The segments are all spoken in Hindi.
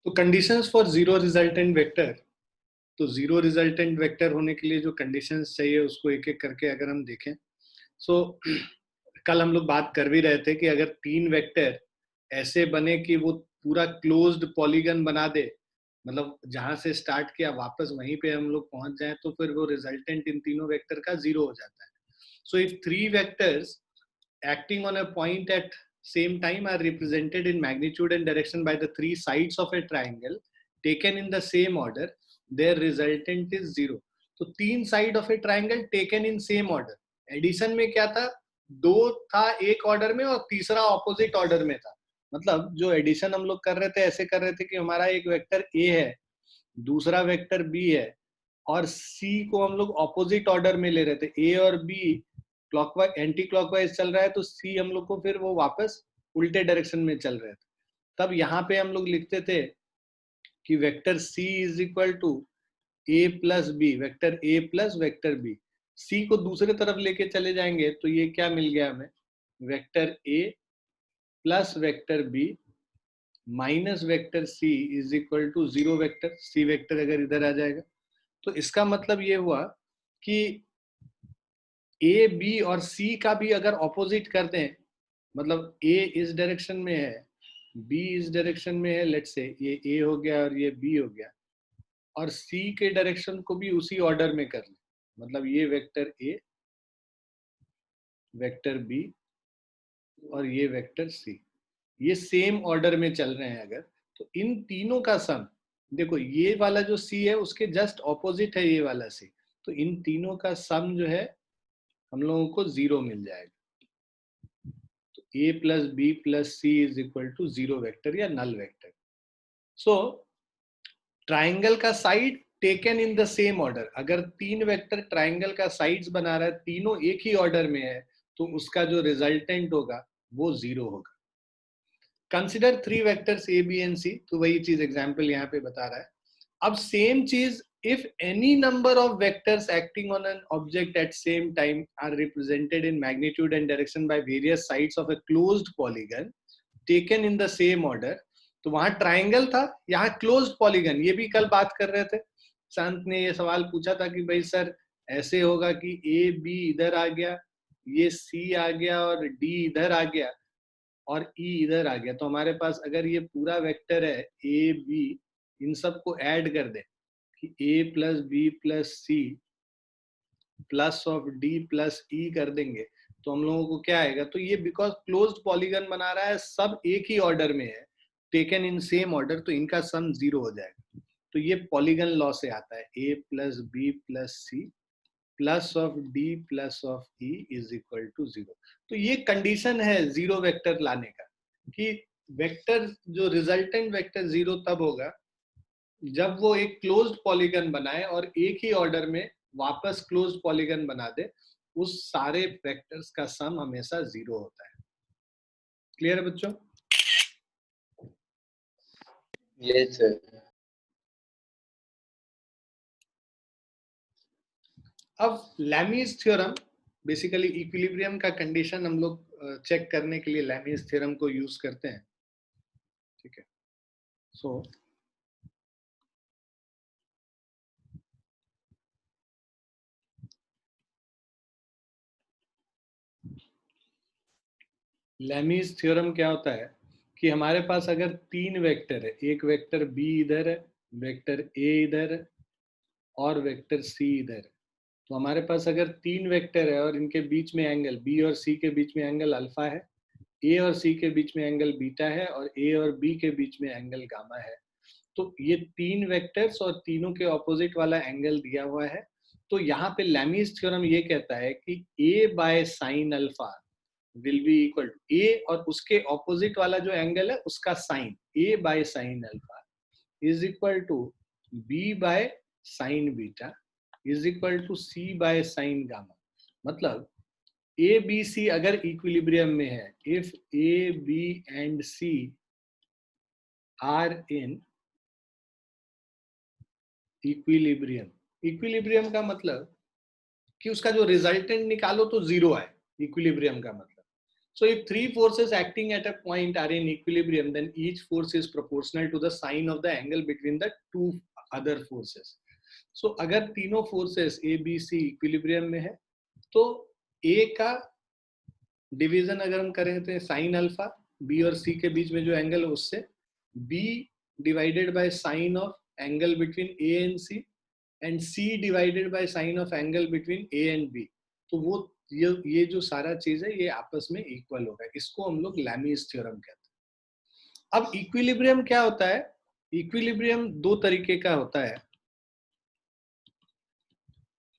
तो conditions for zero resultant vector, तो जीरो रिजल्टेंट वेक्टर होने के लिए जो कंडीशंस चाहिए उसको एक एक करके अगर हम देखें, सो कल हम लोग बात कर भी रहे थे कि अगर तीन वेक्टर ऐसे बने कि वो पूरा क्लोज्ड पॉलीगन बना दे, मतलब जहां से स्टार्ट किया वापस वहीं पे हम लोग पहुंच जाए, तो फिर वो रिजल्टेंट इन तीनों वेक्टर का जीरो हो जाता है. So if three vectors acting on a point at same time are represented in magnitude and direction by the three sides of a triangle taken in the same order, their resultant is zero. तो तीन side of a triangle taken in same order. Addition में क्या था, दो था एक ऑर्डर में और तीसरा ऑपोजिट ऑर्डर में था. मतलब जो एडिशन हम लोग कर रहे थे ऐसे कर रहे थे कि हमारा एक वेक्टर ए है, दूसरा वेक्टर बी है, और सी को हम लोग ऑपोजिट ऑर्डर में ले रहे थे. ए और बी क्लॉकवाइज एंटी क्लॉकवाइज चल रहा है, तो सी हम लोग को फिर वो वापस उल्टे डायरेक्शन में चल रहे थे. तब यहाँ पे हम लोग लिखते थे कि vector C is equal to A plus B, vector A plus vector B. C को दूसरे तरफ लेके चले जाएंगे तो ये क्या मिल गया हमें, vector A plus vector B minus vector C is equal to zero vector. C vector अगर इधर आ जाएगा तो इसका मतलब ये हुआ कि ए बी और सी का भी अगर ऑपोजिट कर दें, मतलब ए इस डायरेक्शन में है, बी इस डायरेक्शन में है, लेट्स से ये ए हो गया और ये बी हो गया, और सी के डायरेक्शन को भी उसी ऑर्डर में कर लें, मतलब ये वेक्टर ए, वेक्टर बी और ये वेक्टर सी, ये सेम ऑर्डर में चल रहे हैं अगर, तो इन तीनों का सम, देखो ये वाला जो सी है उसके जस्ट ऑपोजिट है ये वाला सी, तो इन तीनों का सम जो है हम लोगों को जीरो मिल जाएगा. a plus b plus c is equal to zero vector या नल वेक्टर. सो ट्राइंगल का side taken in the same order, अगर तीन वेक्टर ट्राइंगल का साइड्स बना रहा है, तीनों एक ही ऑर्डर में है, तो उसका जो रिजल्टेंट होगा वो जीरो होगा. Consider three vectors A B and C, तो वही चीज एग्जाम्पल यहाँ पे बता रहा है. अब सेम चीज, if any number of vectors acting on an object at same time are represented in magnitude and direction by various sides of a closed polygon taken in the same order, तो वहां ट्राइंगल था, यहाँ क्लोज्ड पॉलीगन. ये भी कल बात कर रहे थे, शांत ने ये सवाल पूछा था कि भाई सर ऐसे होगा कि ए बी इधर आ गया, ये सी आ गया और डी इधर आ गया और ई इधर आ गया, तो हमारे पास अगर ये पूरा वेक्टर है ए बी, इन सबको ऐड कर दे कि a plus B plus C plus of D plus E कर देंगे, तो हम लोगों को क्या आएगा, तो ये बिकॉज क्लोज्ड पॉलीगन बना रहा है, सब एक ही ऑर्डर में है, टेकन इन सेम ऑर्डर, तो इनका सम जीरो हो जाएगा. तो ये पॉलीगन लॉ से आता है, a plus B plus C plus of D plus of E is equal to zero. तो ये कंडीशन है जीरो वेक्टर लाने का, कि वेक्टर जो रिजल्टेंट वेक्टर जीरो तब होगा जब वो एक क्लोज्ड पॉलीगन बनाए और एक ही ऑर्डर में वापस क्लोज्ड पॉलीगन बना दे, उस सारे वेक्टर्स का सम हमेशा जीरो होता है. क्लियर है बच्चों? Yes sir. अब लैमीज थ्योरम, बेसिकली इक्विलिब्रियम का कंडीशन हम लोग चेक करने के लिए लैमीज थ्योरम को यूज करते हैं. ठीक है, सो लैमीज थ्योरम क्या होता है कि हमारे पास अगर तीन वेक्टर है, एक वेक्टर बी इधर है, वेक्टर ए इधर है और वेक्टर सी इधर है, तो हमारे पास अगर तीन वेक्टर है और इनके बीच में एंगल बी और सी के बीच में एंगल अल्फा है, ए और सी के बीच में एंगल बीटा है और ए और बी के बीच में एंगल गामा है, तो ये तीन वेक्टर्स और तीनों के ऑपोजिट वाला एंगल दिया हुआ है. तो यहाँ पे लैमीज थ्योरम ये कहता है कि A by sine alpha will be equal to A और उसके ऑपोजिट वाला जो एंगल है उसका sine, A by sine alpha is equal to B by sine beta is equal to C by sine gamma. मतलब ए बी सी अगर इक्विलिब्रियम में है, if A B and C are in equilibrium, equilibrium का मतलब कि उसका जो रिजल्टेंट निकालो तो जीरो आए, इक्विलिब्रियम का मतलब. So if three forces acting at a point are in equilibrium, then each force is proportional to the sine of the angle between the two other forces. So अगर तीनों forces A, B, C equilibrium में है, तो A का डिवीजन अगर हम करें तो साइन अल्फा, B और C के बीच में जो एंगल है उससे B divided by sign of angle between A and C and C divided by sign of angle between A and B. तो वो ये जो सारा चीज है ये आपस में इक्वल होगा. इसको हम लोग लैमीज थ्योरम कहते हैं. अब इक्विलिब्रियम क्या होता है? इक्विलिब्रियम दो तरीके का होता है.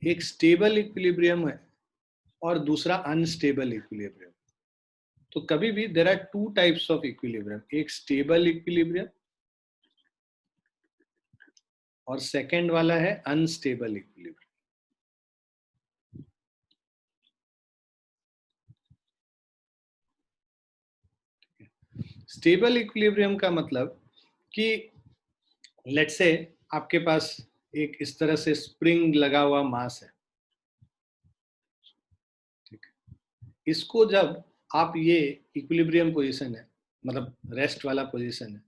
एक स्टेबल इक्विलिब्रियम है और दूसरा अनस्टेबल इक्विलिब्रियम. तो कभी भी there are two types of equilibrium. एक स्टेबल इक्विलिब्रियम और सेकंड वाला है अनस्टेबल इक्विलिब्रियम. स्टेबल इक्विलिब्रियम का मतलब कि लेट्स से आपके पास एक इस तरह से स्प्रिंग लगा हुआ मास है. ठीक है. इसको जब आप ये इक्विलिब्रियम पोजीशन है, मतलब रेस्ट वाला पोजीशन है,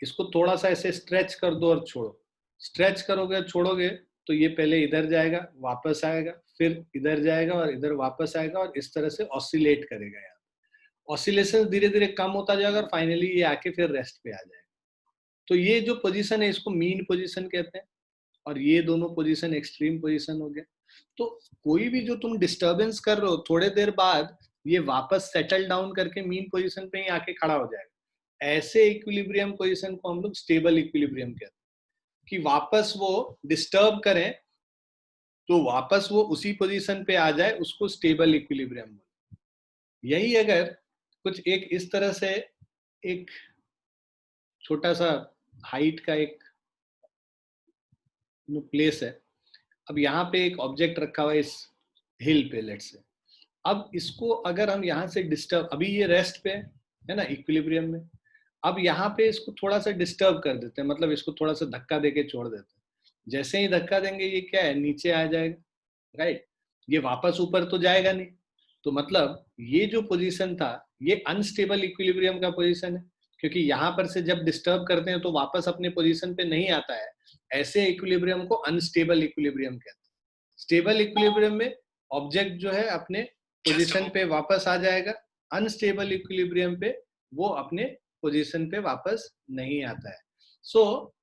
इसको थोड़ा सा ऐसे स्ट्रेच कर दो और छोड़ो. स्ट्रेच करोगे छोड़ोगे तो ये पहले इधर जाएगा, वापस आएगा, फिर इधर जाएगा और इधर वापस आएगा और इस तरह से ऑसिलेट करेगा. यहाँ ऑसिलेशन धीरे धीरे कम होता जाएगा और फाइनली ये आके फिर रेस्ट पे आ जाएगा. तो ये जो पोजीशन है इसको मीन पोजीशन कहते हैं और ये दोनों पोजीशन एक्सट्रीम पोजीशन हो गया. तो कोई भी जो तुम डिस्टर्बेंस कर रहे हो, थोड़े देर बाद ये वापस सेटल डाउन करके मीन पोजीशन पे ही आके खड़ा हो जाएगा. ऐसे इक्विलिब्रियम पोजीशन को हम लोग स्टेबल इक्विलिब्रियम कहते हैं. कि वापस वो डिस्टर्ब करें तो वापस वो उसी पोजीशन पे आ जाए, उसको स्टेबल इक्विलिब्रियम बोलते हैं. यही अगर कुछ एक इस तरह से एक छोटा सा हाइट का एक प्लेस है. अब यहाँ पे एक ऑब्जेक्ट रखा हुआ है इस हिल पे लेट्स से. अब इसको अगर हम यहाँ से डिस्टर्ब, अभी ये रेस्ट पे है ना इक्विलिब्रियम में, अब यहाँ पे इसको थोड़ा सा डिस्टर्ब कर देते हैं, मतलब इसको थोड़ा सा धक्का देके छोड़ देते हैं. जैसे ही धक्का देंगे ये क्या है, नीचे आ जाएगा. राइट. ये वापस ऊपर तो जाएगा नहीं. तो मतलब ये जो पोजीशन था ये अनस्टेबल इक्विलिब्रियम का पोजीशन है, क्योंकि यहाँ पर से जब डिस्टर्ब करते हैं तो वापस अपने पोजीशन पे नहीं आता है. ऐसे इक्विलिब्रियम को अनस्टेबल इक्विलिब्रियम कहते हैं. स्टेबल इक्विलिब्रियम में ऑब्जेक्ट जो है अपने पोजीशन पे वापस आ जाएगा. अनस्टेबल इक्विलिब्रियम पे वो अपने पोजीशन पे वापस नहीं आता है. So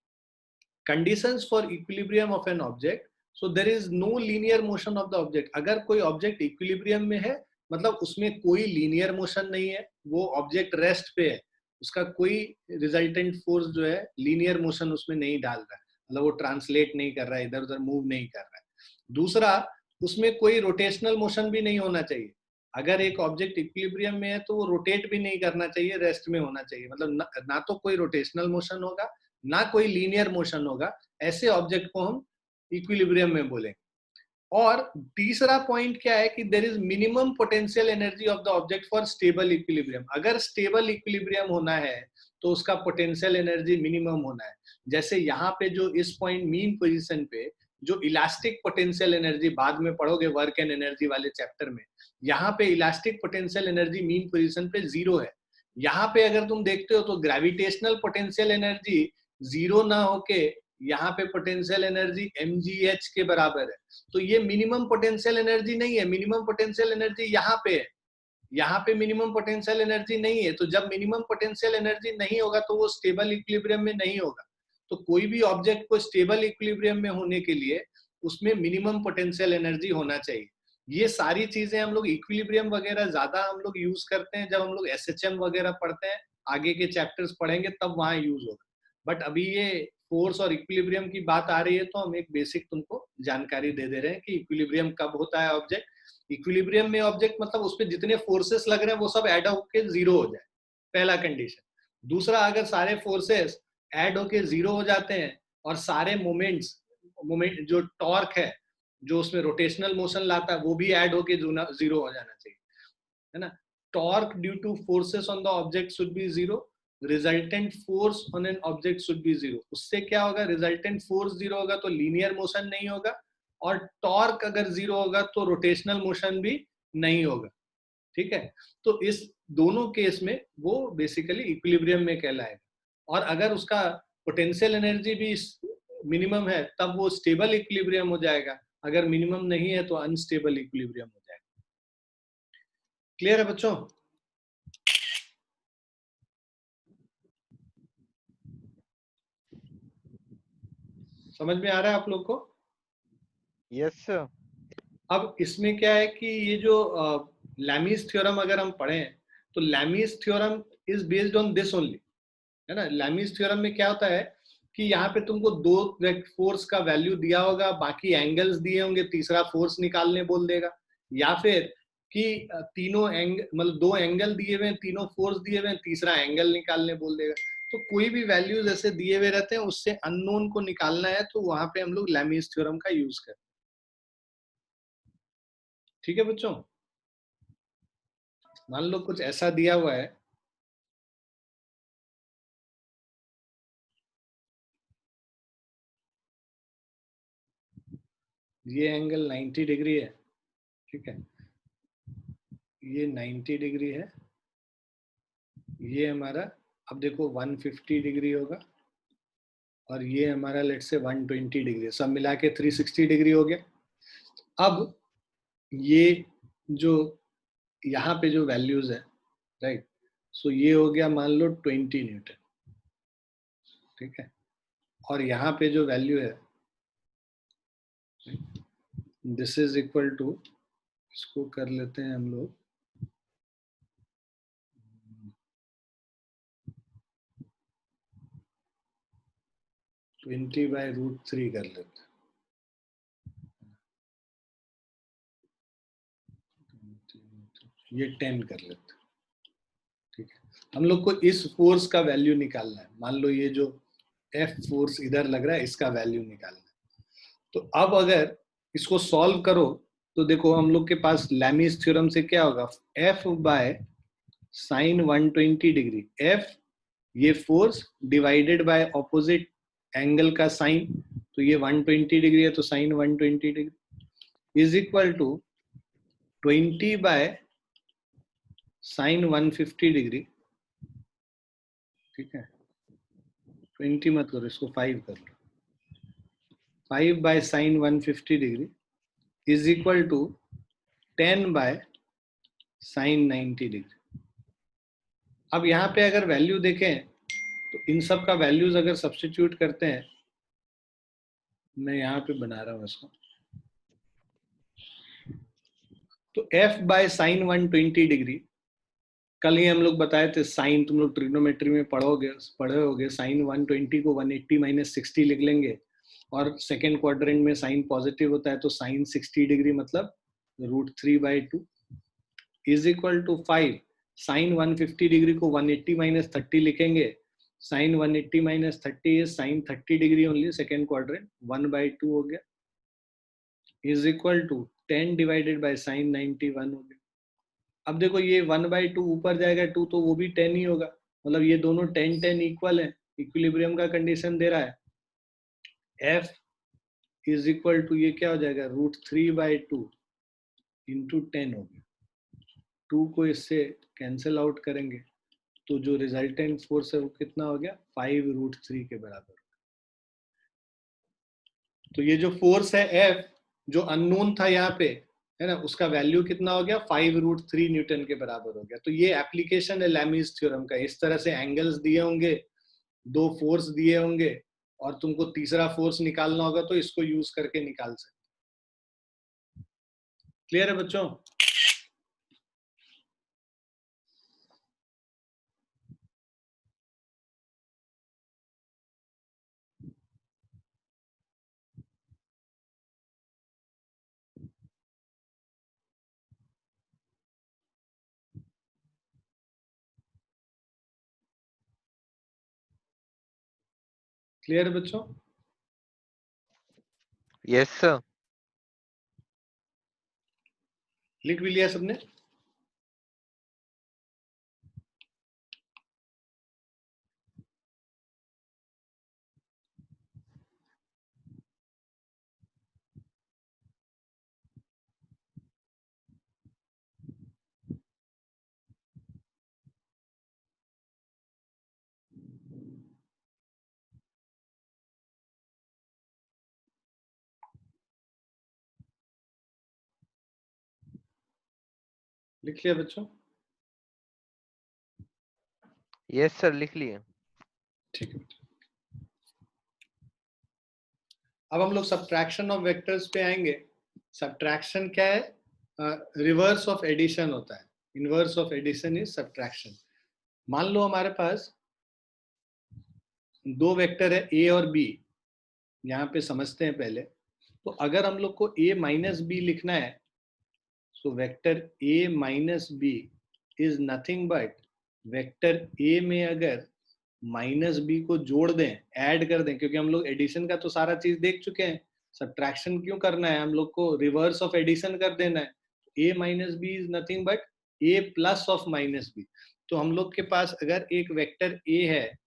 conditions for equilibrium of an object. So there is no linear motion of the object. अगर कोई ऑब्जेक्ट इक्विलिब्रियम में है मतलब उसमें कोई लीनियर मोशन नहीं है, वो ऑब्जेक्ट रेस्ट पे है, उसका कोई रिजल्टेंट फोर्स जो है लीनियर मोशन उसमें नहीं डाल रहा है, मतलब वो ट्रांसलेट नहीं कर रहा है, इधर उधर मूव नहीं कर रहा है. दूसरा, उसमें कोई रोटेशनल मोशन भी नहीं होना चाहिए. अगर एक ऑब्जेक्ट इक्विलिब्रियम में है तो वो रोटेट भी नहीं करना चाहिए, रेस्ट में होना चाहिए. मतलब ना तो कोई रोटेशनल मोशन होगा ना कोई लीनियर मोशन होगा. ऐसे ऑब्जेक्ट को हम इक्विलिब्रियम में बोलेंगे. और तीसरा पॉइंट क्या है कि there is minimum potential energy of the object for stable equilibrium. अगर स्टेबल इक्विलिब्रियम होना है तो उसका पोटेंशियल एनर्जी मिनिमम होना है. जैसे यहाँ पे जो इस पॉइंट मीन पोजीशन पे जो इलास्टिक पोटेंशियल एनर्जी, बाद में पढ़ोगे वर्क एंड एनर्जी वाले चैप्टर में, यहाँ पे elastic potential energy mean position पे 0 है. यहाँ पे अगर तुम देखते हो तो ग्रेविटेशनल पोटेंशियल एनर्जी 0 ना होके यहाँ पे पोटेंशियल एनर्जी mgh के बराबर है. तो ये मिनिमम पोटेंशियल एनर्जी नहीं है. मिनिमम पोटेंशियल एनर्जी यहाँ पे है, यहाँ पे मिनिमम पोटेंशियल एनर्जी नहीं है. तो जब मिनिमम पोटेंशियल एनर्जी नहीं होगा तो वो स्टेबल इक्विलिब्रियम में नहीं होगा. तो कोई भी ऑब्जेक्ट को स्टेबल इक्विलिब्रियम में होने के लिए उसमें मिनिमम पोटेंशियल एनर्जी होना चाहिए. ये सारी चीजें हम लोग इक्विलिब्रियम वगैरह ज्यादा हम लोग यूज करते हैं जब हम लोग SHM वगैरह पढ़ते हैं. आगे के चैप्टर्स पढ़ेंगे तब वहां यूज होगा. बट अभी ये फोर्स और इक्विलिब्रियम की बात आ रही है तो हम एक बेसिक तुमको जानकारी दे दे रहे हैं कि इक्विलिब्रियम कब होता है ऑब्जेक्ट. इक्विलिब्रियम में ऑब्जेक्ट मतलब उसपे जितने फोर्सेस लग रहे हैं वो सब ऐड होके 0 हो जाए, पहला कंडीशन. दूसरा, अगर सारे फोर्सेस ऐड होके 0 हो जाते हैं और सारे मोमेंट जो टॉर्क है जो उसमें रोटेशनल मोशन लाता है वो भी ऐड होके 0 हो जाना चाहिए, है ना. Torque due two forces on the object should be 0. Resultant force on an object should be 0. उससे क्या होगा, रिजल्टेंट फोर्स 0 होगा तो लीनियर मोशन नहीं होगा, और टॉर्क अगर 0 होगा तो रोटेशनल मोशन भी नहीं होगा. ठीक है. तो इस दोनों केस में वो बेसिकली इक्विलिब्रियम में कहलाएगा। और अगर उसका पोटेंशियल एनर्जी भी मिनिमम है तब वो स्टेबल इक्विलिब्रियम हो जाएगा, अगर मिनिमम नहीं है तो अनस्टेबल इक्विलिब्रियम हो जाएगा। क्लियर है बच्चों? समझ में आ रहा है आप लोग को? Yes sir. अब इसमें क्या है कि ये जो लैमीज थ्योरम अगर हम पढ़ें तो Lami's theorem is based on this only, है ना। लैमीज थ्योरम में क्या होता है कि यहाँ पे तुमको दो फोर्स का वैल्यू दिया होगा, बाकी एंगल्स दिए होंगे, तीसरा फोर्स निकालने बोल देगा, या फिर कि तीनों एंगल मतलब दो एंगल दिए हुए हैं, तीनों फोर्स दिए हुए हैं, तीसरा एंगल निकालने बोल देगा। तो कोई भी वैल्यूज ऐसे दिए हुए रहते हैं, उससे अननोन को निकालना है तो वहां पे हम लोग लैमीज थ्योरम का यूज करते हैं। ठीक है बच्चों? मान लो कुछ ऐसा दिया हुआ है, ये एंगल 90 डिग्री है, ठीक है, ये 90 डिग्री है, ये हमारा अब देखो 150 डिग्री होगा, और ये हमारा लेट से 120 डिग्री, सब मिला के 360 डिग्री हो गया। अब ये जो यहाँ पे जो वैल्यूज है, राइट, सो ये हो गया मान लो 20 न्यूटन, ठीक है, और यहाँ पे जो वैल्यू है दिस इज इक्वल टू, इसको कर लेते हैं हम लोग 20/√3 कर लेते हैं, ये 10 कर लेते हैं, ठीक है। हम लोग को इस फोर्स का वैल्यू निकालना है, मान लो ये जो F फोर्स इधर लग रहा है इसका वैल्यू निकालना है। तो अब अगर इसको सॉल्व करो तो देखो हम लोग के पास लैमीज थ्योरम से क्या होगा, F by sine 120 degree, F ये force divided by opposite angle का साइन, तो ये 120 डिग्री है तो sine 120 degree is equal to 20 by sine 150 degree, ठीक है, 20 मत करो, इसको 5 कर लो, 5 by sine 150 degree is equal to 10 by sine 90 degree. अब यहाँ पे अगर वैल्यू देखें तो इन सब का वैल्यूज अगर सब्स्टिट्यूट करते हैं, मैं यहाँ पे बना रहा हूँ इसको, तो F बाय साइन 120 डिग्री, कल ही हम लोग बताए थे साइन, तुम लोग ट्रिग्नोमेट्री में पढ़े होगे, साइन 120 को 180 माइनस 60 लिख लेंगे, और सेकेंड क्वाड्रेंट में साइन पॉजिटिव होता है तो साइन 60 डिग्री मतलब √3/2 is equal to 5, sine 150 degree को 180 माइनस 30 लिखेंगे, sine 180 minus 30 is sine 30 degree only, second quadrant 1/2 हो गया, is equal to 10 divided by sine 91 हो गया। अब देखो ये 1/2 ऊपर जाएगा 2 तो वो भी 10 ही होगा, मतलब ये दोनों 10-10 इक्वल है, इक्विलिब्रियम का कंडीशन दे रहा है। F इज इक्वल टू ये क्या हो जाएगा, √3/2 इंटू 10 हो गया, 2 को इससे कैंसिल आउट करेंगे तो जो रिजल्टेंट फोर्स है वो कितना हो गया, 5√3 के बराबर। तो ये जो फोर्स है F जो अननोन था यहाँ पे, है ना, उसका वैल्यू कितना हो गया, 5√3 न्यूटन के बराबर हो गया। तो ये एप्लीकेशन है लैमीज थ्योरम का, इस तरह से एंगल्स दिए होंगे, दो फोर्स दिए होंगे, और तुमको तीसरा फोर्स निकालना होगा तो इसको यूज करके निकाल सकते। क्लियर है बच्चों? क्लियर है बच्चों? Yes sir. लिख भी लिया सबने? लिख लिया बच्चों? यस सर, लिख लिए। ठीक है। अब हम लोग सब्ट्रैक्शन ऑफ वेक्टर्स पे आएंगे। सब्ट्रैक्शन क्या है? रिवर्स ऑफ एडिशन होता है। Inverse of addition is subtraction. मान लो हमारे पास दो वेक्टर है ए और बी। यहाँ पे समझते हैं पहले। तो अगर हम लोग को ए माइनस बी लिखना है, so vector A minus B is nothing but vector A में अगर माइनस बी को जोड़ दें, ऐड कर दें, क्योंकि हम लोग एडिशन का तो सारा चीज देख चुके हैं। सब्ट्रैक्शन क्यों करना है? हम लोग को रिवर्स ऑफ एडिशन कर देना है। A minus B is nothing but A plus of minus B. तो हम लोग के पास अगर एक वेक्टर ए है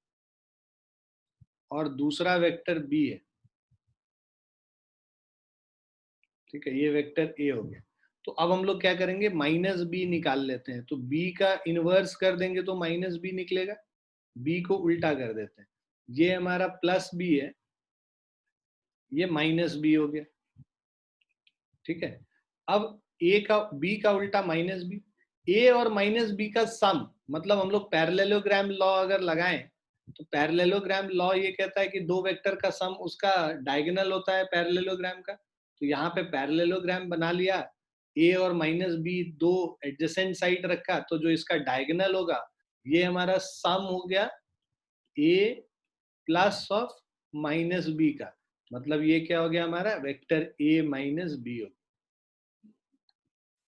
और दूसरा वेक्टर बी है, ठीक है, ये वेक्टर ए हो गया। तो अब हम लोग क्या करेंगे? माइनस बी निकाल लेते हैं। तो बी का इनवर्स कर देंगे तो माइनस बी निकलेगा। बी को उल्टा कर देते हैं। ये हमारा प्लस बी है, ये माइनस बी हो गया। ठीक है। अब ए का बी का उल्टा माइनस बी। ए और माइनस बी का सम, मतलब हम लोग पैरेललोग्राम लॉ अगर लगाएं तो पैरेललोग्राम लॉ ये कहता है कि दो वेक्टर का सम उसका डायगोनल होता है पैरेललोग्राम का। तो यहाँ पे पैरेललोग्राम बना लिया, ए और माइनस बी दो एडजेसेंट साइड रखा, तो जो इसका डायगोनल होगा ये हमारा सम हो गया ए प्लस ऑफ माइनस बी का। मतलब ये क्या हो गया? हमारा वेक्टर ए माइनस बी हो।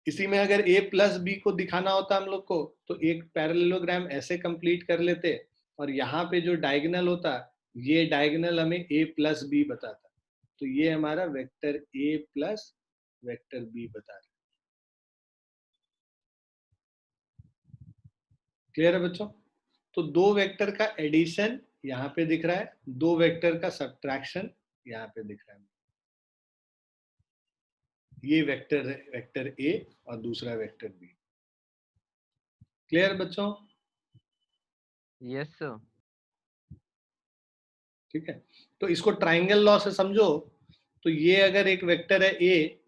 इसी में अगर ए प्लस बी को दिखाना होता हम लोग को तो एक पैरेललोग्राम ऐसे कंप्लीट कर लेते, और यहाँ पे जो डायगोनल होता, ये डायगोनल हमें ए प्लस बी बताता। तो ये हमारा vector A plus vector B बता रहा है। क्लियर है बच्चों? तो दो वेक्टर का एडिशन यहाँ पे दिख रहा है, दो वेक्टर का सब्ट्रैक्शन यहाँ पे दिख रहा है। ये वेक्टर है, वेक्टर ए और दूसरा वेक्टर बी। क्लियर बच्चों? Yes sir. ठीक है। तो इसको ट्राइंगल लॉ से समझो। तो ये अगर एक वेक्टर है ए,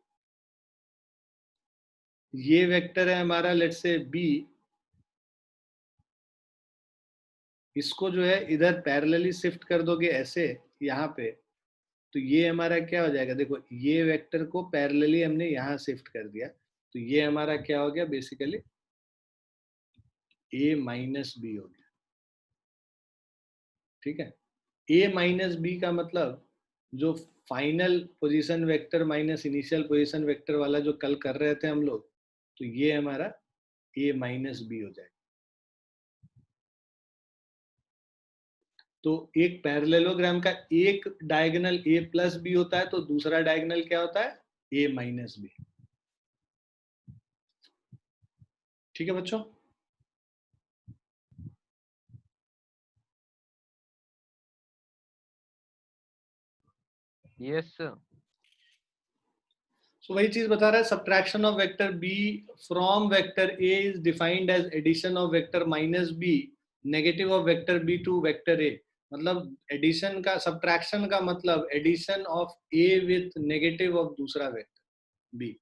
ये वेक्टर है हमारा लेट्स से बी, इसको जो है इधर पैरेलली शिफ्ट कर दोगे ऐसे यहाँ पे, तो ये हमारा क्या हो जाएगा? देखो, ये वेक्टर को पैरेलली हमने यहाँ शिफ्ट कर दिया, तो ये हमारा क्या हो गया? बेसिकली ए माइनस बी हो गया। ठीक है। ए माइनस बी का मतलब जो final position vector minus initial position vector वाला जो कल कर रहे थे हम लोग, तो ये हमारा ए माइनस बी हो जाएगा। तो एक पैरेललोग्राम का एक डायगोनल ए प्लस बी होता है, तो दूसरा डायगोनल क्या होता है? A minus B. ठीक है बच्चों? Yes sir. सो वही चीज बता रहा है, subtraction of vector B from vector A is defined as addition of vector minus B negative of vector B to vector A. मतलब एडिशन का, सब्ट्रैक्शन का मतलब addition of A with negative of दूसरा vector B.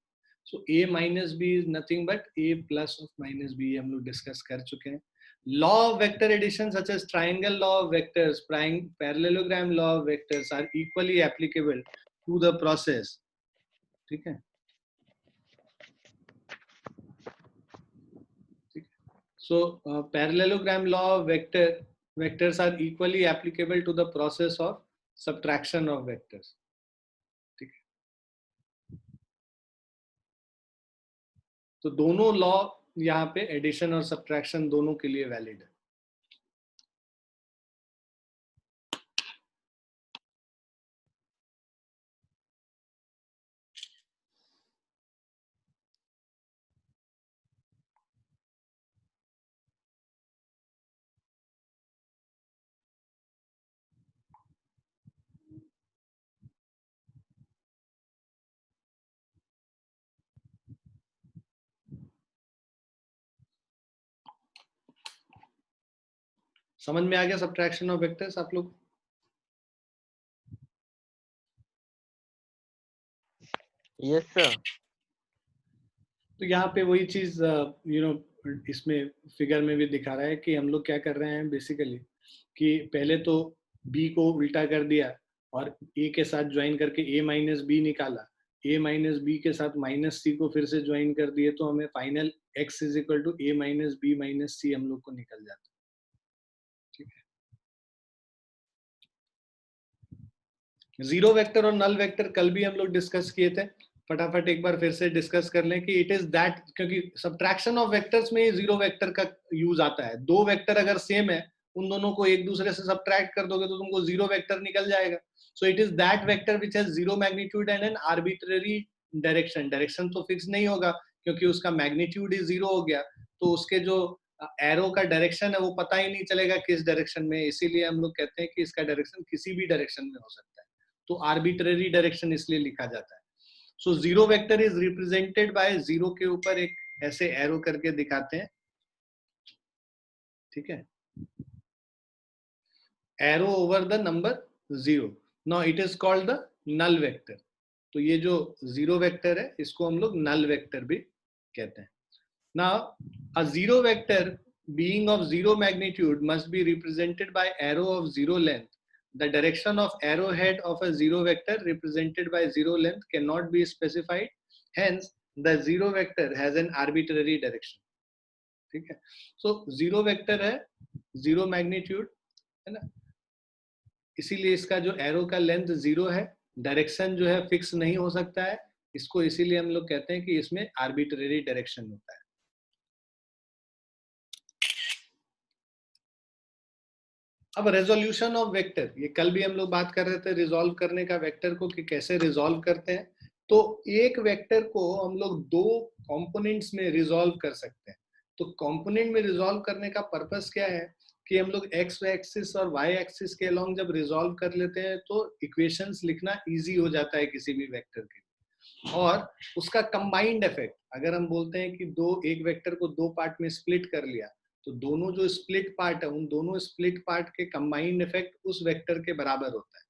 So A minus B is nothing but A plus of minus B, हम लोग डिस्कस कर चुके हैं। Law of vector addition such as triangle law of vectors, parallelogram law of vectors are equally applicable to the process. ठीक है। So parallelogram law of vectors are equally applicable to the process of subtraction of vectors. ठीक है। तो दोनों लॉ यहाँ पे एडिशन और सब्ट्रैक्शन दोनों के लिए वैलिड है। समझ में आ गया सब्ट्रैक्शन ऑफ वेक्टर्स आप लोग? Yes sir. तो यहाँ पे वही चीज इसमें फिगर में भी दिखा रहा है कि हम लोग क्या कर रहे हैं बेसिकली कि पहले तो बी को उल्टा कर दिया और ए के साथ ज्वाइन करके ए माइनस बी निकाला, ए माइनस बी के साथ माइनस सी को फिर से ज्वाइन कर दिए, तो हमें final X is equal to A minus B minus C हम लोग को निकल जाता है। ठीक है, जीरो वेक्टर और नल वेक्टर कल भी हम लोग डिस्कस किए थे, फटाफट एक बार फिर से डिस्कस कर लें कि इट इज दैट, क्योंकि सब्ट्रैक्शन ऑफ वेक्टर्स में जीरो वेक्टर का यूज आता है। दो वेक्टर अगर सेम है, उन दोनों को एक दूसरे से सब्ट्रैक्ट कर दोगे तो तुमको जीरो वेक्टर निकल जाएगा। So it is that vector which has zero magnitude and N arbitrary direction. Direction तो फिक्स नहीं होगा क्योंकि उसका मैग्नीट्यूड ही जीरो हो गया, तो उसके जो एरो का डायरेक्शन है वो पता ही नहीं चलेगा किस डायरेक्शन में, इसीलिए हम लोग कहते हैं कि इसका डायरेक्शन किसी भी डायरेक्शन में हो सकता है, तो आर्बिट्ररी डायरेक्शन इसलिए लिखा जाता है। So zero vector is represented by zero के ऊपर एक ऐसे एरो करके दिखाते हैं, ठीक है, arrow over the number zero. Now it is called the null vector. तो ये जो जीरो वेक्टर है इसको हम लोग नल वेक्टर भी कहते हैं। Now a zero vector being of zero magnitude must be represented by arrow of zero length. The direction of arrowhead of a zero vector represented by zero length cannot be specified. Hence, the zero vector has an arbitrary direction. ठीक है, so zero vector है, zero magnitude है ना, इसीलिए इसका जो एरो का लेंथ जीरो है, डायरेक्शन जो है फिक्स नहीं हो सकता है, इसको इसीलिए हम लोग कहते हैं कि इसमें आर्बिट्ररी डायरेक्शन होता है। अब रेजोल्यूशन ऑफ वेक्टर, ये कल भी हम लोग बात कर रहे थे रिजॉल्व करने का वेक्टर को कि कैसे रिजॉल्व करते हैं। तो एक वेक्टर को हम लोग दो कंपोनेंट्स में रिजॉल्व कर सकते हैं। तो कंपोनेंट में रिजॉल्व करने का पर्पस क्या है कि हम लोग एक्स एक्सिस और वाई एक्सिस के अलोंग जब रिजॉल्व कर लेते हैं तो इक्वेशंस लिखना इजी हो जाता है किसी भी वेक्टर के। और उसका कंबाइंड इफेक्ट, अगर हम बोलते हैं कि एक वेक्टर को दो पार्ट में स्प्लिट कर लिया, तो दोनों जो स्प्लिट पार्ट है उन दोनों स्प्लिट पार्ट के कंबाइंड इफेक्ट उस वेक्टर के बराबर होता है।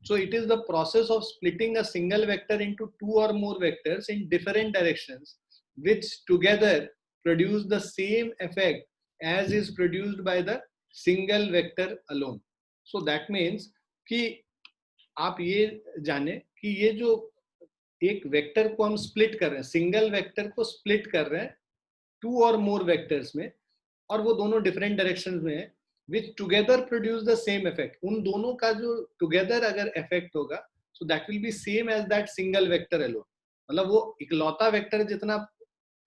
So it is the process of splitting a single vector into two or more vectors in different directions, which together produce the same effect as is produced by the single vector alone. So that means कि आप ये जाने कि ये जो एक वेक्टर को हम स्प्लिट कर रहे हैं, सिंगल वेक्टर को स्प्लिट कर रहे हैं टू और मोर वेक्टर्स में, और वो दोनों डिफरेंट डायरेक्शन में है, which together produce the same effect. उन दोनों का जो टुगेदर अगर इफेक्ट होगा, so that will be same as that single vector alone. मतलब वो इकलौता वेक्टर जितना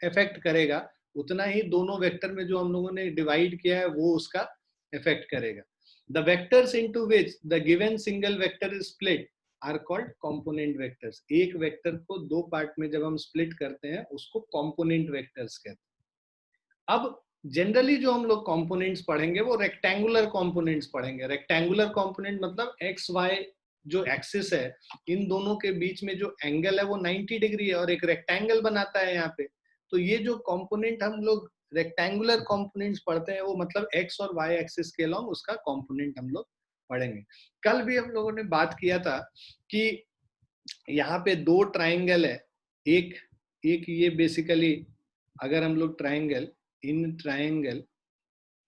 इफेक्ट करेगा उतना ही दोनों वेक्टर में जो हम लोगों ने डिवाइड किया है वो उसका इफेक्ट करेगा। The vectors into which the given single vector is split are called component vectors. एक वेक्टर को दो पार्ट में जब हम स्प्लिट करते हैं उसको कंपोनेंट वेक्टर्स कहते हैं। अब जनरली जो हम लोग कंपोनेंट्स पढ़ेंगे वो रेक्टेंगुलर कंपोनेंट्स पढ़ेंगे। रेक्टेंगुलर कंपोनेंट मतलब एक्स वाई जो एक्सिस है, इन दोनों के बीच में जो एंगल है वो 90 डिग्री है और एक रेक्टेंगल बनाता है यहाँ पे। तो ये जो कंपोनेंट हम लोग रेक्टेंगुलर कंपोनेंट्स पढ़ते हैं वो मतलब एक्स और वाई एक्सिस के अलॉन्ग उसका कंपोनेंट हम लोग पढ़ेंगे। कल भी हम लोगों ने बात किया था कि यहाँ पे दो ट्राइंगल है, एक ये बेसिकली अगर हम लोग triangle in triangle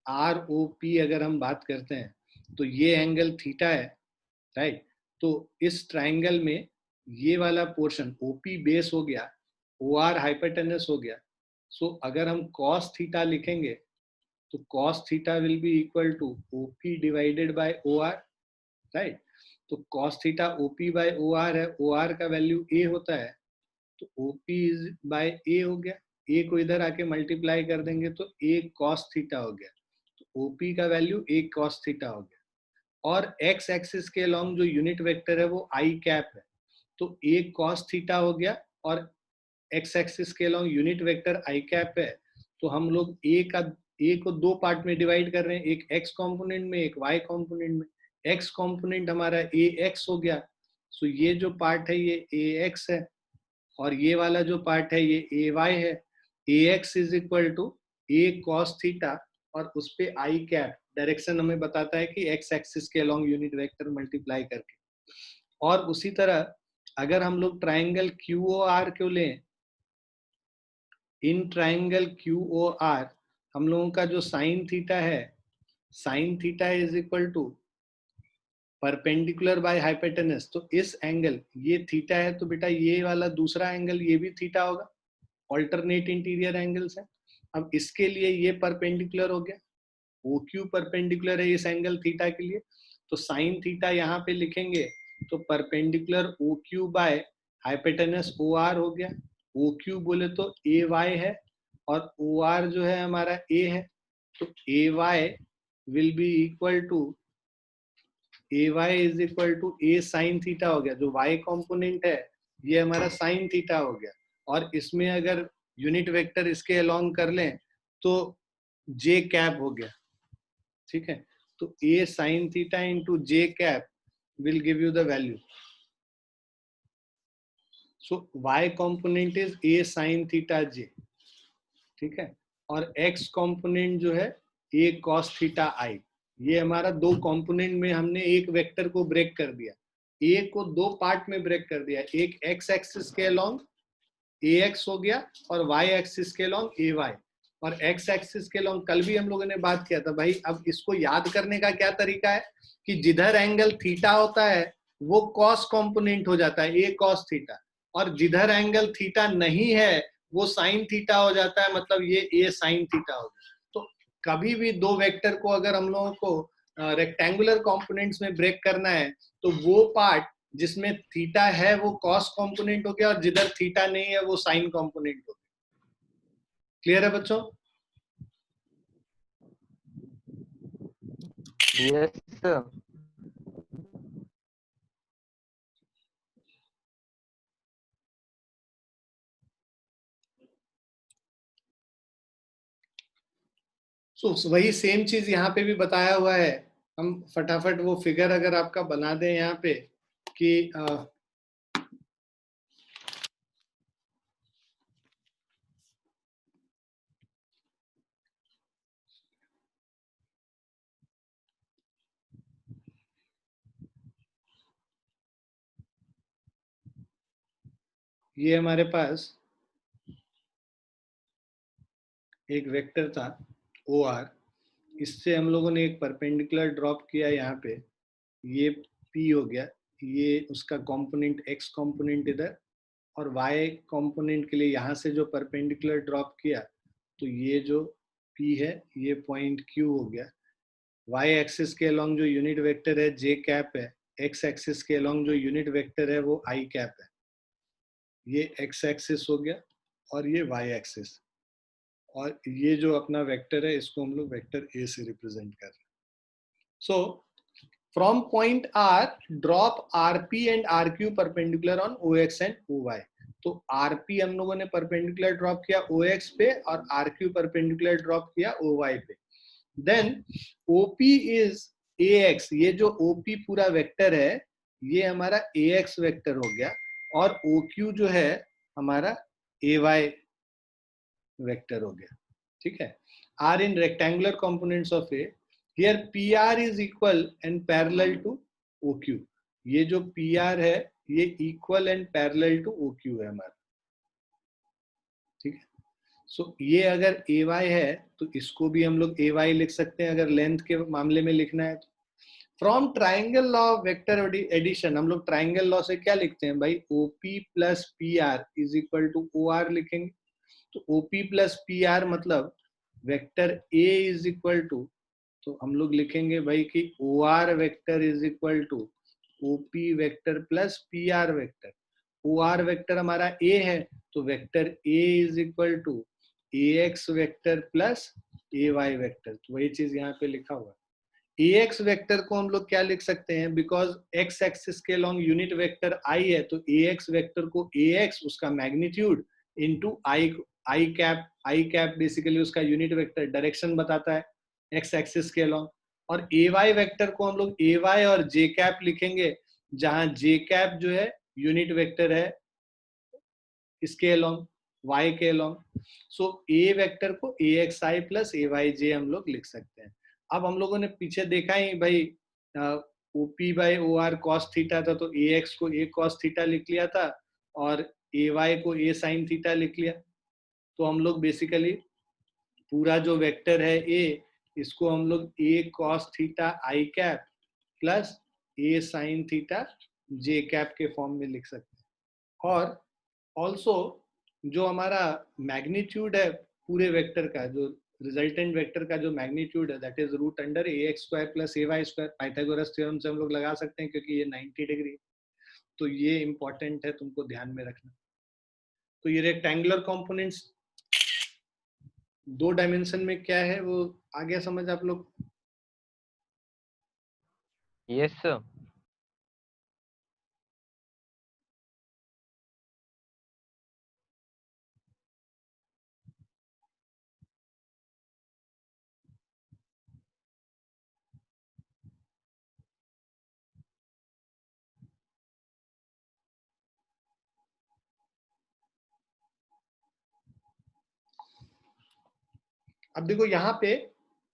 R O P अगर हम बात करते हैं तो ये एंगल थीटा है, राइट। तो इस ट्राइंगल में ये वाला पोर्शन ओपी बेस हो गया, ओ आर हाइपोटेनस हो गया। सो अगर हम कॉस थीटा लिखेंगे तो cos theta will be equal to OP divided by O R, right. तो cos theta OP by O R है, ओ आर का वैल्यू ए होता है, तो ओपी इज बाय ए हो गया। ए को इधर आके मल्टीप्लाई कर देंगे तो ए कॉस थीटा हो गया, तो ओपी का वैल्यू ए कॉस थीटा हो गया। और एक्स एक्सिस के अलॉन्ग जो यूनिट वेक्टर है वो आई कैप है, तो ए कॉस थीटा हो गया और एक्स एक्सिस के अलॉन्ग यूनिट वेक्टर आई कैप है। तो हम लोग ए को दो पार्ट में डिवाइड कर रहे हैं, एक एक्स कंपोनेंट में एक वाई कंपोनेंट में। एक्स कंपोनेंट हमारा ए एक्स हो गया, सो ये जो पार्ट है ये ए एक्स है और ये वाला जो पार्ट है ये ए वाई है। A X is equal to A cos theta और उस पे आई कैप डायरेक्शन हमें बताता है कि एक्स एक्सिस के अलॉन्ग यूनिट वेक्टर मल्टीप्लाई करके। और उसी तरह अगर हम लोग ट्राइंगल क्यू ओ आर को लें in triangle Q O R हम लोगों का जो साइन थीटा है, sine theta is equal to perpendicular by hypotenuse. तो इस एंगल ये थीटा है, तो बेटा ये वाला दूसरा एंगल ये भी थीटा होगा, ऑल्टरनेट इंटीरियर एंगल्स है। अब इसके लिए ये परपेंडिकुलर हो गया, ओ क्यू परपेंडिकुलर है इस एंगल थीटा के लिए, तो साइन थीटा यहाँ पे लिखेंगे तो perpendicular O Q by hypotenuse O R हो गया। ओ क्यू बोले तो ए वाई है और ओ आर जो है हमारा ए है, तो A Y will be equal to A Y is equal to A sine theta हो गया। जो वाई कॉम्पोनेंट है ये हमारा साइन थीटा हो गया, और इसमें अगर यूनिट वेक्टर इसके अलोंग कर लें तो जे कैप हो गया, ठीक है। तो A sine theta into J cap will give you the value. So Y component is A sine theta J, ठीक है। और एक्स कॉम्पोनेंट जो है ए कॉस थीटा आई। ये हमारा दो कॉम्पोनेंट में हमने एक वेक्टर को ब्रेक कर दिया, ए को दो पार्ट में ब्रेक कर दिया, एक एक्स एक्सिस के अलोंग ए एक्स हो गया और वाई एक्सिस के अलोंग ए वाई, और एक्स एक्सिस के अलोंग कल भी हम लोगों ने बात किया था भाई। अब इसको याद करने का क्या तरीका है कि जिधर एंगल थीटा होता है वो कॉस कॉम्पोनेंट हो जाता है, ए कॉस थीटा, और जिधर एंगल थीटा नहीं है वो साइन थीटा हो जाता है, मतलब ये ए साइन थीटा हो गया। तो कभी भी दो वेक्टर को अगर हम लोगों को रेक्टेंगुलर कंपोनेंट्स में ब्रेक करना है तो वो पार्ट जिसमें थीटा है वो कॉस कंपोनेंट हो गया, और जिधर थीटा नहीं है वो साइन कंपोनेंट हो गया। क्लियर है बच्चों? Yes, sir. वही सेम चीज यहाँ पे भी बताया हुआ है। हम फटाफट वो फिगर अगर आपका बना दें यहाँ पे कि ये हमारे पास एक वेक्टर था ओ आर, इससे हम लोगों ने एक परपेंडिकुलर ड्रॉप किया यहाँ पे, ये P हो गया, ये उसका कंपोनेंट x कंपोनेंट इधर, और y कंपोनेंट के लिए यहाँ से जो परपेंडिकुलर ड्रॉप किया तो ये जो P है ये पॉइंट Q हो गया। y एक्सिस के अलोंग जो यूनिट वेक्टर है j कैप है, x एक्सिस के अलोंग जो यूनिट वेक्टर है वो i कैप है। ये x एक्सिस हो गया और ये y एक्सिस, और ये जो अपना वेक्टर है इसको हम लोग वेक्टर a से रिप्रेजेंट कर रहे हैं। So from point R drop RP and RQ perpendicular on OX and OY। तो RP हम लोगों ने परपेंडिकुलर ड्रॉप किया OX पे और RQ परपेंडिकुलर ड्रॉप किया OY पे। देन OP इज AX, ये जो OP पूरा वेक्टर है ये हमारा AX वेक्टर हो गया, और OQ जो है हमारा AY वेक्टर हो गया, ठीक है। R in rectangular components of A, here PR is equal and parallel to OQ। ये जो PR है ये equal and parallel to OQ है हमारा, ठीक है। सो ये अगर AY है तो इसको भी हम लोग AY लिख सकते हैं अगर लेंथ के मामले में लिखना है तो। From triangle law of vector addition हम लोग ट्राइंगल लॉ से क्या लिखते हैं भाई, OP plus PR is equal to OR लिखेंगे। तो OP प्लस PR मतलब vector A is equal to, तो हम लोग लिखेंगे भाई कि OR vector is equal to OP vector plus PR vector. OR vector हमारा A है तो vector A is equal to AX vector plus AY vector. तो वही चीज यहाँ पे लिखा हुआ है। AX वेक्टर को हम लोग क्या लिख सकते हैं, बिकॉज X एक्सिस के लॉन्ग यूनिट वेक्टर I है तो AX वेक्टर को AX उसका magnitude into I cap basically उसका यूनिट वेक्टर डायरेक्शन बताता है X एक्सिस के लॉन्ग। और AY वेक्टर को हम लोग AY और J कैप लिखेंगे, जहां J कैप जो है यूनिट वेक्टर है इसके अलोंग y के अलोंग। सो A वेक्टर को AXI प्लस AYJ हम लोग लिख सकते हैं। अब हम लोगों ने पीछे देखा ही भाई OP by OR cos theta था तो AX को A cos थीटा लिख लिया था और AY को A sin थीटा लिख लिया। तो हम लोग बेसिकली पूरा जो वेक्टर है ए, इसको हम लोग ए कॉस थीटा आई कैप प्लस ए साइन थीटा जे कैप के फॉर्म में लिख सकते हैं। और ऑल्सो जो हमारा मैग्नीट्यूड है पूरे वेक्टर का, जो रिजल्टेंट वेक्टर का जो मैग्नीट्यूड है, that is root under A X square plus A Y square. Pythagoras theorem से हम लोग लगा सकते हैं क्योंकि ये 90 डिग्री, तो ये इंपॉर्टेंट है, तुमको ध्यान में रखना। तो ये रेक्टेंगुलर कंपोनेंट्स 2 डायमेंशन में क्या है वो आ गया समझ आप लोग? Yes sir. अब देखो यहाँ पे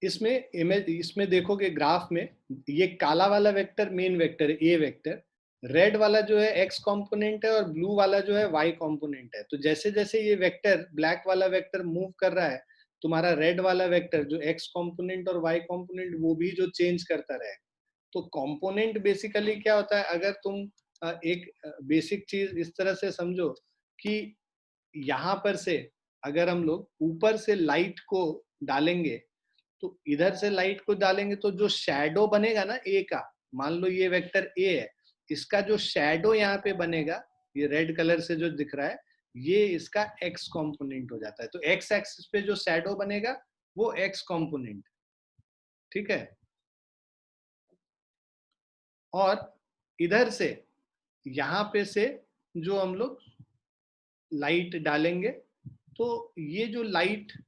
इसमें इमेज, इसमें देखोगे ग्राफ में, ये काला वाला vector main vector A vector, red वाला जो है एक्स कंपोनेंट है और ब्लू वाला जो है वाई कंपोनेंट है। तो जैसे जैसे ये वेक्टर ब्लैक वाला वेक्टर मूव कर रहा है, तुम्हारा रेड वाला वेक्टर जो एक्स कंपोनेंट और वाई कंपोनेंट वो भी जो चेंज करता रहेगा। तो कंपोनेंट बेसिकली क्या होता है, अगर तुम एक बेसिक चीज इस तरह से समझो कि यहाँ पर से अगर हम लोग ऊपर से लाइट को डालेंगे, तो इधर से लाइट को डालेंगे तो जो शैडो बनेगा ना ए का, मान लो ये वेक्टर ए है, इसका जो शैडो यहाँ पे बनेगा, ये रेड कलर से जो दिख रहा है, ये इसका एक्स कंपोनेंट हो जाता है। तो एक्स एक्सिस पे जो शैडो बनेगा वो एक्स कंपोनेंट, ठीक है। और इधर से यहाँ पे से जो हम लोग लाइट डालेंगे, तो ये जो लाइट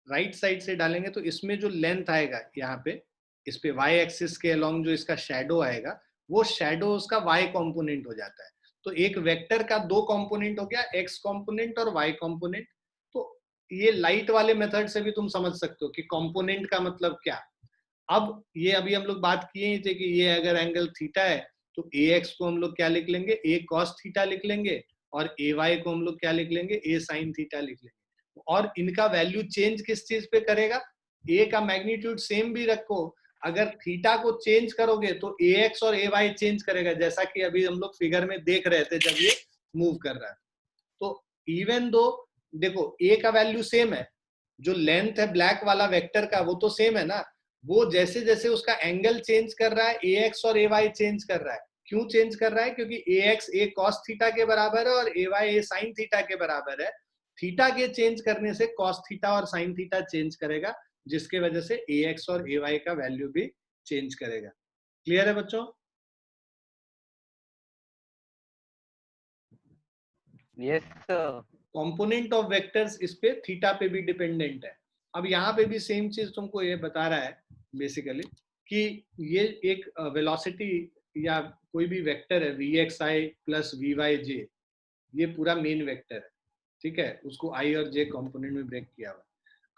राइट साइड से डालेंगे तो इसमें जो लेंथ आएगा यहाँ पे, इस पे वाई एक्सिस के अलोंग जो इसका शैडो आएगा, वो शैडो उसका वाई कंपोनेंट हो जाता है। तो एक वेक्टर का 2 कंपोनेंट हो गया, एक्स कंपोनेंट और वाई कंपोनेंट। तो ये लाइट वाले मेथड से भी तुम समझ सकते हो कि कंपोनेंट का मतलब क्या। अब ये अभी हम लोग बात किए ही थे कि ये अगर एंगल थीटा है तो ए एक्स को हम लोग क्या लिख लेंगे, ए कॉस थीटा लिख लेंगे, और ए वाई को हम लोग क्या लिख लेंगे, ए साइन थीटा लिख लेंगे। और इनका वैल्यू चेंज किस चीज पे करेगा, ए का मैग्नीट्यूड सेम भी रखो, अगर थीटा को चेंज करोगे तो ए एक्स और ए वाई चेंज करेगा, जैसा कि अभी हम लोग फिगर में देख रहे थे जब ये मूव कर रहा है। तो इवन दो देखो ए का वैल्यू सेम है, जो लेंथ है ब्लैक वाला वेक्टर का वो तो सेम है ना, वो जैसे जैसे उसका एंगल चेंज कर रहा है ए एक्स और ए वाई चेंज कर रहा है। क्यों चेंज कर रहा है, क्योंकि ए एक्स ए कॉस थीटा के बराबर है और A Y A sine theta के बराबर है। थीटा के चेंज करने से कॉस थीटा और साइन थीटा चेंज करेगा, जिसके वजह से ए एक्स और ए वाई का वैल्यू भी चेंज करेगा। क्लियर है बच्चों? Yes sir. Component of vectors इस पे थीटा पे भी डिपेंडेंट है। अब यहाँ पे भी सेम चीज तुमको ये बता रहा है बेसिकली कि ये एक वेलोसिटी या कोई भी वेक्टर है V X I plus V Y J, ये पूरा मेन वेक्टर है, ठीक है। उसको आई और जे कंपोनेंट में ब्रेक किया हुआ।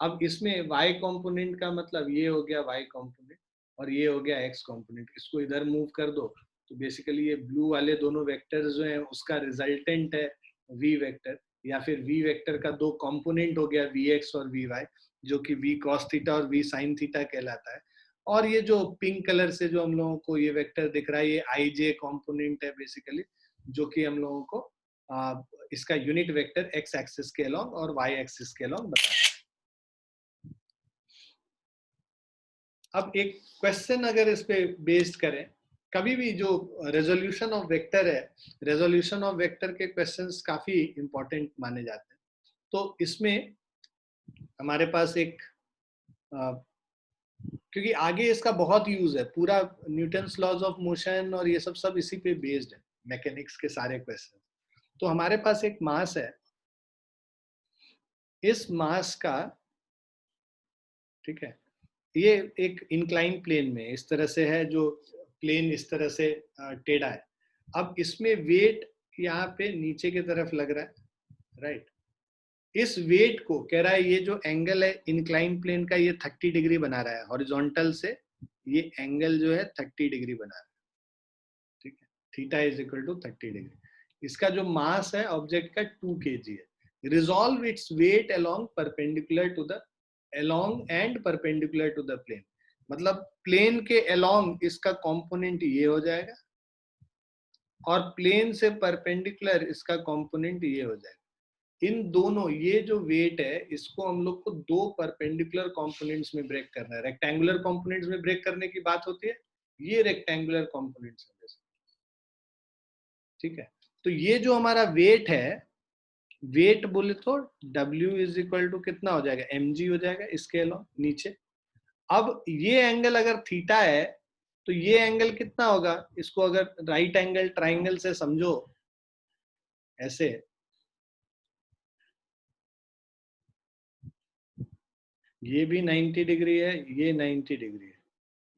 अब इसमें y कंपोनेंट का मतलब ये हो गया y कंपोनेंट और ये हो गया x कंपोनेंट। इसको इधर मूव कर दो तो बेसिकली ये ब्लू वाले दोनों वेक्टर्स जो हैं उसका रिजल्टेंट है v वेक्टर, या फिर v वेक्टर का 2 कंपोनेंट हो गया vx और vy, जो कि v cos थीटा और v sin थीटा कहलाता है। और ये जो पिंक कलर से जो हम लोगों को ये वेक्टर दिख रहा है, ये ij कंपोनेंट है बेसिकली, जो कि हम लोगों को इसका यूनिट वेक्टर x एक्सिस के अलोंग और y एक्सिस के अलोंग बताता है। अब एक क्वेश्चन अगर इस पे बेस्ड करें, कभी भी जो रेजोल्यूशन ऑफ वेक्टर है, रेजोल्यूशन ऑफ वेक्टर के क्वेश्चंस काफी इंपॉर्टेंट माने जाते हैं। तो इसमें हमारे पास एक क्योंकि आगे इसका बहुत यूज है, पूरा न्यूटन्स लॉज ऑफ मोशन और ये सब इसी पे बेस्ड है, मैकेनिक्स के सारे क्वेश्चन। तो हमारे पास एक मास है, इस मास का, ठीक है, ये एक इंक्लाइन प्लेन में इस तरह से है, जो प्लेन इस तरह से टेढ़ा है। अब इसमें वेट यहाँ पे नीचे की तरफ लग रहा है, राइट। इस वेट को कह रहा है ये जो एंगल है इंक्लाइन प्लेन का, ये 30 डिग्री बना रहा है, हॉरिजॉन्टल से ये एंगल जो है 30 डिग्री बना रहा है, ठीक है। Theta is equal to 30 degree. इसका जो मास है ऑब्जेक्ट का 2 kg है। resolve its weight along and perpendicular to the plane. मतलब प्लेन के along इसका कंपोनेंट ये हो जाएगा और प्लेन से परपेंडिकुलर इसका कंपोनेंट ये हो जाएगा। इन दोनों, ये जो वेट है इसको हम लोग को दो परपेंडिकुलर कंपोनेंट्स में ब्रेक करना है। रेक्टेंगुलर कंपोनेंट्स में ब्रेक करने की बात होती है, ये रेक्टेंगुलर कंपोनेंट्स में। ठीक है, तो ये जो हमारा वेट है, वेट बोले तो W इज इक्वल टू कितना हो जाएगा, mg हो जाएगा इसके अलावा नीचे। अब ये एंगल अगर थीटा है तो ये एंगल कितना होगा, इसको अगर राइट एंगल ट्राइंगल से समझो ऐसे, ये भी 90 डिग्री है, ये 90 डिग्री है,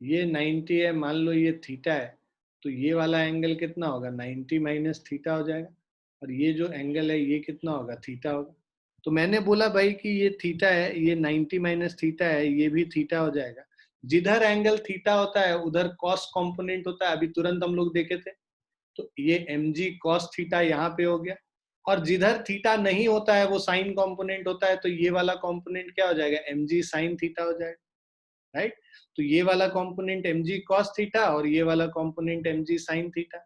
ये 90 है, मान लो ये थीटा है, तो ये वाला एंगल कितना होगा, 90 माइनस थीटा हो जाएगा, और ये जो एंगल है ये कितना होगा, थीटा होगा। तो मैंने बोला भाई कि ये थीटा है, ये 90 माइनस थीटा है, ये भी थीटा हो जाएगा। जिधर एंगल थीटा होता है उधर कॉस कंपोनेंट होता है, अभी तुरंत हम लोग देखे थे, तो ये mg cos थीटा यहाँ पे हो गया। और जिधर थीटा नहीं होता है वो साइन कंपोनेंट होता है, तो ये वाला कंपोनेंट क्या हो जाएगा, mg sin थीटा हो जाएगा, राइट। तो ये वाला कंपोनेंट mg cos थीटा और ये वाला कंपोनेंट mg sin थीटा।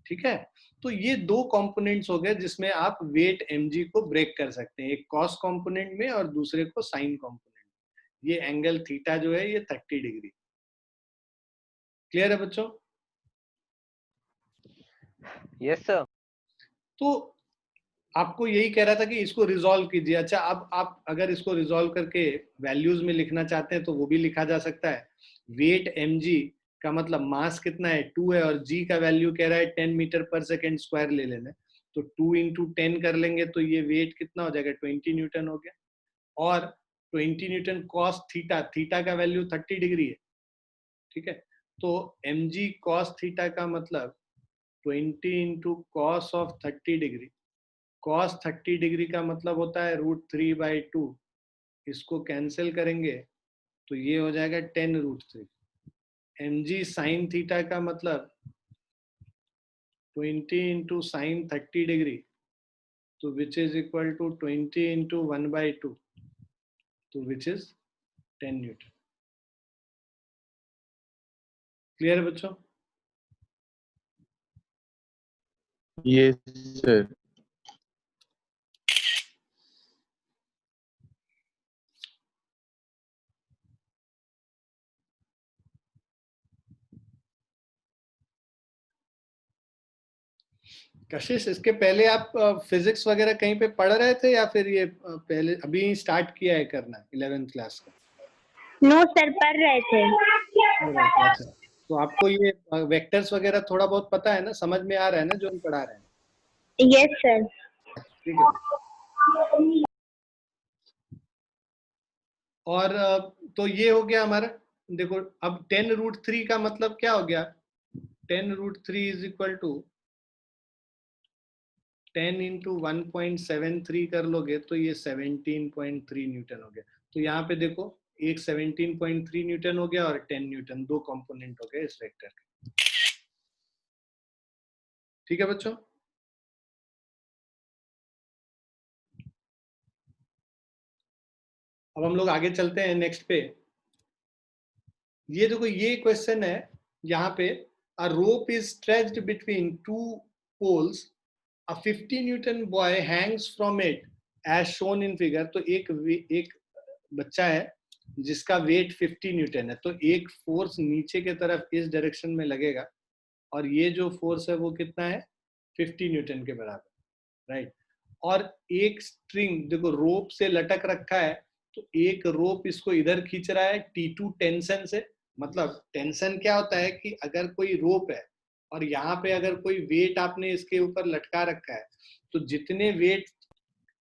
ठीक है, तो ये दो कंपोनेंट्स हो गए जिसमें आप वेट mg को ब्रेक कर सकते हैं, एक कॉस कंपोनेंट में और दूसरे को साइन कंपोनेंट। ये एंगल थीटा जो है ये 30 डिग्री। क्लियर है बच्चों? Yes sir. तो आपको यही कह रहा था कि इसको रिजॉल्व कीजिए। अच्छा, अब आप अगर इसको रिजॉल्व करके वैल्यूज में लिखना चाहते हैं तो वो भी लिखा जा सकता है। वेट mg का मतलब मास कितना है, 2 है, और g का वैल्यू कह रहा है 10 मीटर पर सेकेंड स्क्वायर ले लेना है, तो 2 इंटू 10 कर लेंगे तो ये वेट कितना हो जाएगा, 20 न्यूटन हो गया। और 20 न्यूटन कॉस थीटा, थीटा का वैल्यू 30 डिग्री है। ठीक है, तो mg cos थीटा का मतलब 20 into cos of 30 degree. cos 30 degree का मतलब होता है √3/2, इसको कैंसिल करेंगे तो ये हो जाएगा 10√3। mg sin थीटा का मतलब 20 इंटू साइन 30 डिग्री, तो which is equal to 20 into 1/2, तो विच इज 10 न्यूटन। क्लियर है बच्चों? Yes sir. कशिश, इसके पहले आप फिजिक्स वगैरह कहीं पे पढ़ रहे थे या फिर ये पहले अभी स्टार्ट किया है करना 11th क्लास का? नो सर, पढ़ रहे थे। अच्छा, तो आपको ये वेक्टर्स वगैरह थोड़ा बहुत पता है ना, समझ में आ रहा है ना जो हम पढ़ा रहे हैं? Yes sir. ठीक है, और तो ये हो गया हमारा। देखो अब 10√3 का मतलब क्या हो गया, 10√3 इज इक्वल टू 10 इंटू 1.73 कर लोगे तो ये 17.3 न्यूटन हो गया। तो यहाँ पे देखो एक 17.3 न्यूटन हो गया और 10 न्यूटन, दो कंपोनेंट हो गए इस वेक्टर के। ठीक है बच्चों? अब हम लोग आगे चलते हैं नेक्स्ट पे। ये देखो ये क्वेश्चन है यहाँ पे, a rope is stretched between two poles, a 50 newton boy hangs from it as shown in figure. तो एक बच्चा है जिसका वेट 50 न्यूटन है, तो एक फोर्स नीचे के तरफ इस डायरेक्शन में लगेगा और ये जो फोर्स है वो कितना है, 50 न्यूटन के बराबर, राइट। और एक स्ट्रिंग देखो रोप से लटक रखा है, तो एक रोप इसको इधर खींच रहा है T2 टेंशन से। मतलब टेंशन क्या होता है कि अगर कोई रोप है और यहाँ पे अगर कोई वेट आपने इसके ऊपर लटका रखा है, तो जितने वेट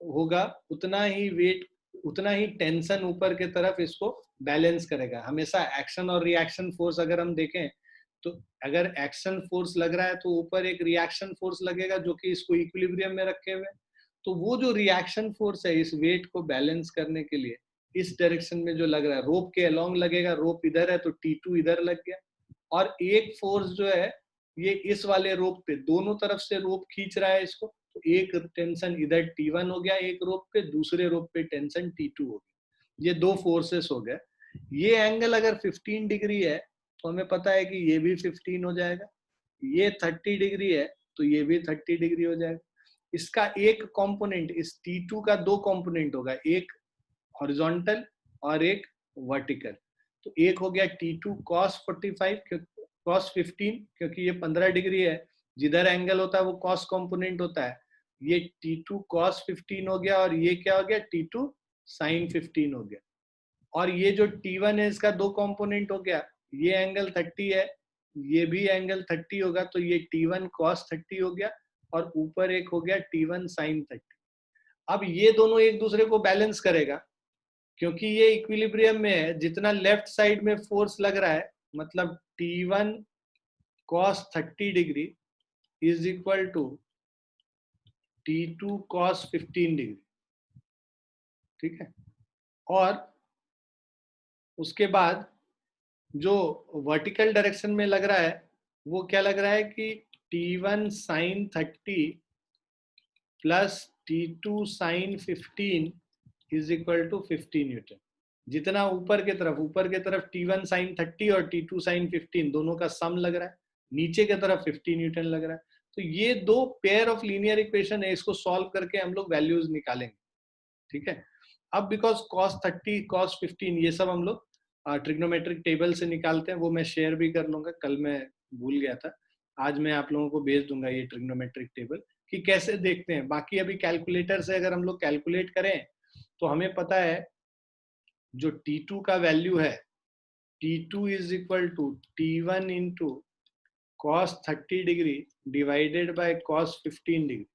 होगा उतना ही टेंशन ऊपर के तरफ इसको बैलेंस करेगा। हमेशा एक्शन और रिएक्शन फोर्स अगर हम देखें तो अगर एक्शन फोर्स लग रहा है तो ऊपर एक रिएक्शन फोर्स लगेगा जो कि इसको इक्विलिब्रियम में रखे हुए। तो वो जो रिएक्शन फोर्स है इस वेट को बैलेंस करने के लिए इस डायरेक्शन में जो लग रहा है, रोप के अलोंग लगेगा, रोप इधर है तो T2 इधर लग गया। और एक फोर्स जो है ये इस वाले रोप पे दोनों तरफ से रोप खींच रहा है इसको, तो एक टेंशन इधर T1 हो गया एक रोप पे, दूसरे रोप पे टेंशन T2 हो गया। ये दो फोर्सेस हो गए। ये एंगल अगर 15 डिग्री है तो हमें पता है कि ये भी 15 हो जाएगा। ये 30 डिग्री है तो ये भी 30 डिग्री हो जाएगा। इसका एक कंपोनेंट, इस T2 का दो कंपोनेंट होगा, एक हॉरिजॉन्टल और एक वर्टिकल। तो एक हो गया T2 cos 45 cos 15, क्योंकि ये 15 डिग्री है, जिधर एंगल होता है वो cos कंपोनेंट होता है। ये T2 cos 15 हो गया, और ये क्या हो गया, T2 sin 15 हो गया। और ये जो T1 है इसका दो कंपोनेंट हो गया, ये एंगल 30 है, ये भी एंगल 30 होगा, तो ये T1 cos 30 हो गया, और ऊपर एक हो गया T1 sin 30। अब ये दोनों एक दूसरे को बैलेंस करेगा, क्योंकि ये इक्विलिब्रियम में है। जितना लेफ्ट साइड में फोर्स लग रहा है, मतलब T1 cos 30 degree is equal to T2 cos 15 degree, ठीक है। और उसके बाद जो वर्टिकल डायरेक्शन में लग रहा है वो क्या लग रहा है कि T1 sin 30 plus T2 sin 15 is equal to 50 newton. जितना ऊपर के तरफ T1 sin 30 और T2 sin 15 दोनों का सम लग रहा है, नीचे के तरफ 50 न्यूटन लग रहा है। तो ये दो पेयर ऑफ लीनियर इक्वेशन है, इसको सॉल्व करके हम लोग वैल्यूज निकालेंगे, ठीक है। अब बिकॉज cos 30 cos 15 ये सब हम लोग ट्रिग्नोमेट्रिक टेबल से निकालते हैं, वो मैं शेयर भी कर लूंगा, कल मैं भूल गया था, आज मैं आप लोगों को भेज दूंगा ये ट्रिग्नोमेट्रिक टेबल कि कैसे देखते हैं। बाकी अभी कैलकुलेटर से अगर हम लोग कैलकुलेट करें तो हमें पता है जो T2 का वैल्यू है, T2 is equal to T1 into cos 30 degree divided by cos 15 degree.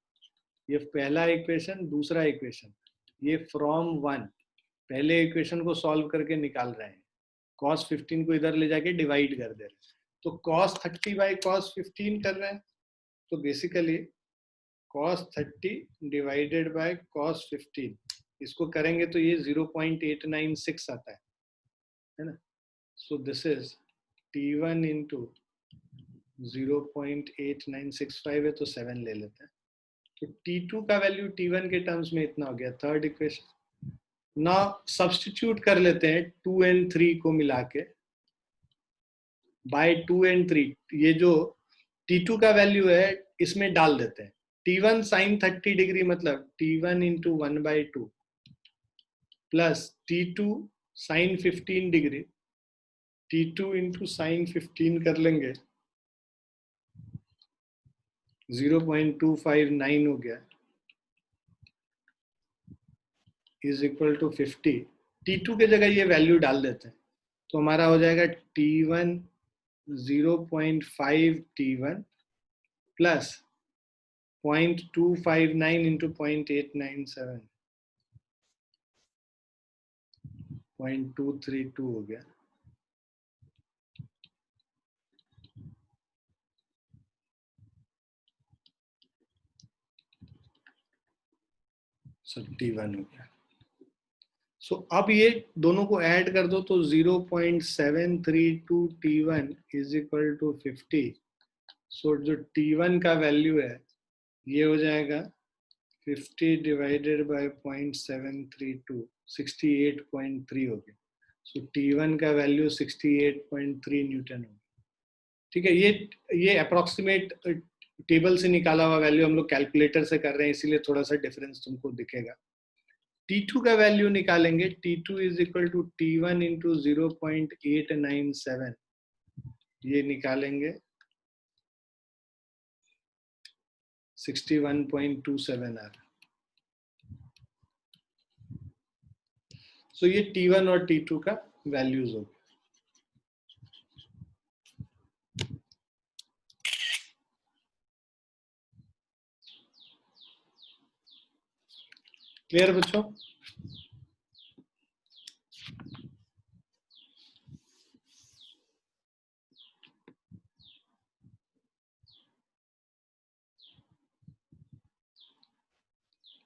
ये पहला इक्वेशन, दूसरा इक्वेशन, ये फ्रॉम 1 पहले इक्वेशन को सॉल्व करके निकाल रहे हैं, cos 15 को इधर ले जाके डिवाइड कर दे रहे हैं, तो cos 30 बाय cos 15 कर रहे हैं, तो basically cos 30 divided by cos 15, इसको करेंगे तो ये 0.896 आता है ना। So this is T1 into 0.8965 है तो 7 ले लेते हैं, तो T2 का वैल्यू T1 के टर्म्स में इतना हो गया, थर्ड इक्वेशन। ना सब्स्टिट्यूट कर लेते हैं 2 and 3 को मिला के बाय 2 and 3, ये जो T2 का वैल्यू है इसमें डाल देते हैं। T1 sin 30 डिग्री मतलब T1 into 1/2 plus T2 sin 15 degree, T2 into sin 15 कर लेंगे 0.259 हो गया, इज इक्वल टू 50। T2 के जगह ये वैल्यू डाल देते हैं तो हमारा हो जाएगा T1 0.5 T1 प्लस 0.259 इंटू 0.897 0.232 हो गया। सब T1 हो गया। सो अब ये दोनों को ऐड कर दो तो 0.732 T1 इज इक्वल टू 50। सो जो T1 का वैल्यू है ये हो जाएगा 50 डिवाइडेड बाय 0.732, 68.3 हो गया। सो T1 का वैल्यू 68.3 न्यूटन हो गया, ठीक है। ये अप्रोक्सीमेट टेबल से निकाला हुआ वैल्यू हम लोग कैलकुलेटर से कर रहे हैं, इसीलिए थोड़ा सा डिफरेंस तुमको दिखेगा। T2 का वैल्यू निकालेंगे, T2 is equal to T1 into 0.897, ये निकालेंगे 61.27 आ रहा। सो ये T1 और T2 का वैल्यूज हो गया। क्लियर बच्चों?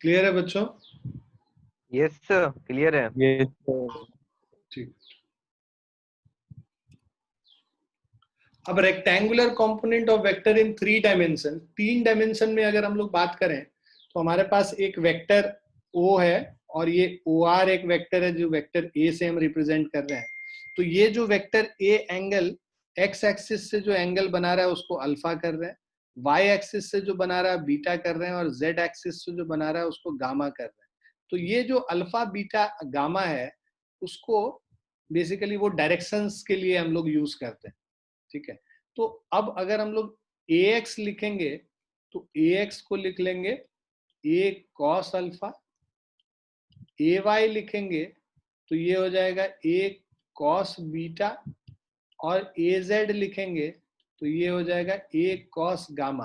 क्लियर है बच्चों? यस सर, क्लियर है। Yes, sir. ठीक। अब rectangular component of vector in 3 dimension, 3 dimension में अगर हम लोग बात करें तो हमारे पास एक वेक्टर ओ है और ये ओ आर एक वेक्टर है जो वेक्टर ए से हम रिप्रेजेंट कर रहे हैं। तो ये जो vector A angle x axis से जो एंगल बना रहा है उसको अल्फा कर रहे हैं, वाई एक्सिस से जो बना रहा है बीटा कर रहे हैं, और जेड एक्सिस से जो बना रहा है उसको गामा कर रहे हैं। तो ये जो अल्फा बीटा गामा है उसको बेसिकली वो डायरेक्शंस के लिए हम लोग यूज करते हैं, ठीक है। तो अब अगर हम लोग ए एक्स लिखेंगे तो ए एक्स को लिख लेंगे ए कॉस अल्फा, ए वाई लिखेंगे तो ये हो जाएगा ए कॉस बीटा, और ए जेड लिखेंगे तो ये हो जाएगा ए कॉस गामा।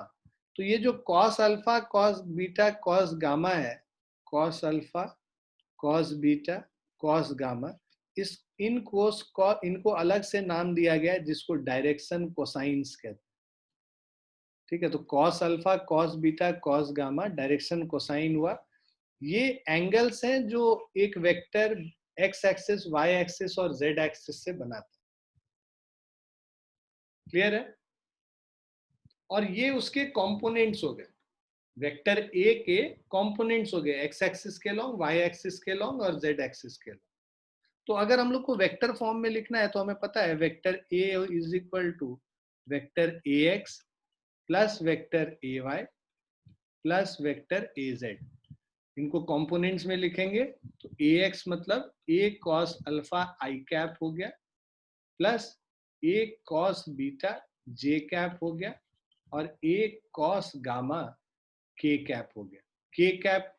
तो ये जो cos alpha cos beta cos gamma है, cos alpha cos beta cos gamma, इनको अलग से नाम दिया गया है जिसको डायरेक्शन कोसाइंस कहते हैं, ठीक है। तो cos alpha cos beta cos gamma direction cosine हुआ। ये एंगल्स हैं जो एक vector X axis Y axis और जेड एक्सिस से बनाते हैं, क्लियर है। और ये उसके कंपोनेंट्स हो गए, वेक्टर ए के कंपोनेंट्स हो गए, एक्स एक्सिस के लॉन्ग, वाई एक्सिस के लॉन्ग और जेड एक्सिस के लॉन्ग। तो अगर हम लोग को वेक्टर फॉर्म में लिखना है तो हमें पता है vector A is equal to vector A X plus vector A Y plus vector A Z. इनको कंपोनेंट्स में लिखेंगे तो ए एक्स मतलब A cos alpha I cap हो गया, plus A cos beta J cap हो गया, और A cos gamma K cap हो गया। के कैप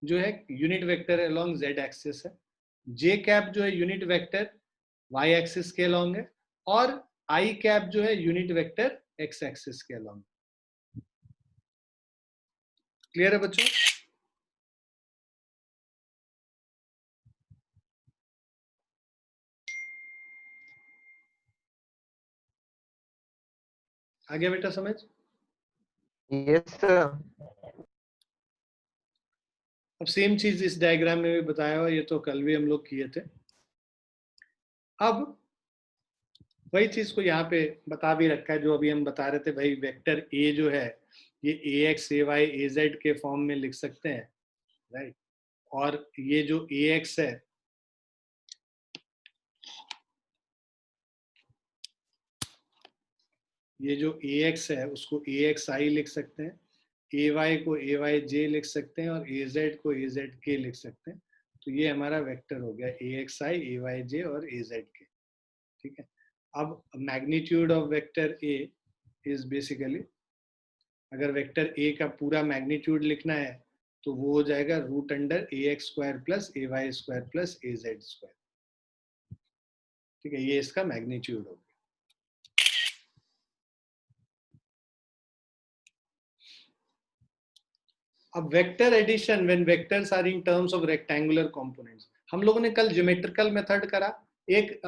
जो है unit vector along Z axis है, जे कैप जो है यूनिट वेक्टर वाई एक्सिस के अलोंग है, और आई कैप जो है यूनिट वेक्टर एक्स एक्सिस के अलोंग। क्लियर है बच्चों? आ गया बेटा समझ? Yes sir. अब सेम चीज इस डायग्राम में भी बताया हुआ, ये तो कल भी हम लोग किए थे। अब वही चीज को यहाँ पे बता भी रखा है जो अभी हम बता रहे थे, भाई वेक्टर ए जो है ये ए एक्स ए वाई ए जेड के फॉर्म में लिख सकते हैं, राइट। और ये जो ए एक्स है ये जो ए एक्स है उसको ए एक्स आई लिख सकते हैं, ए वाई को ए वाई जे लिख सकते हैं, और ए जेड को ए जेड के लिख सकते हैं। तो ये हमारा वेक्टर हो गया ए एक्स आई ए वाई जे और ए जेड के, ठीक है। अब magnitude of vector A is basically, अगर वेक्टर ए का पूरा मैग्नीट्यूड लिखना है तो वो हो जाएगा root under A X square plus A Y square plus A Z square, ठीक है। ये इसका मैग्नीट्यूड हो गया। अब vector addition when vectors are in terms of rectangular components, हम लोगों ने कल ज्योमेट्रिकल मेथड करा, एक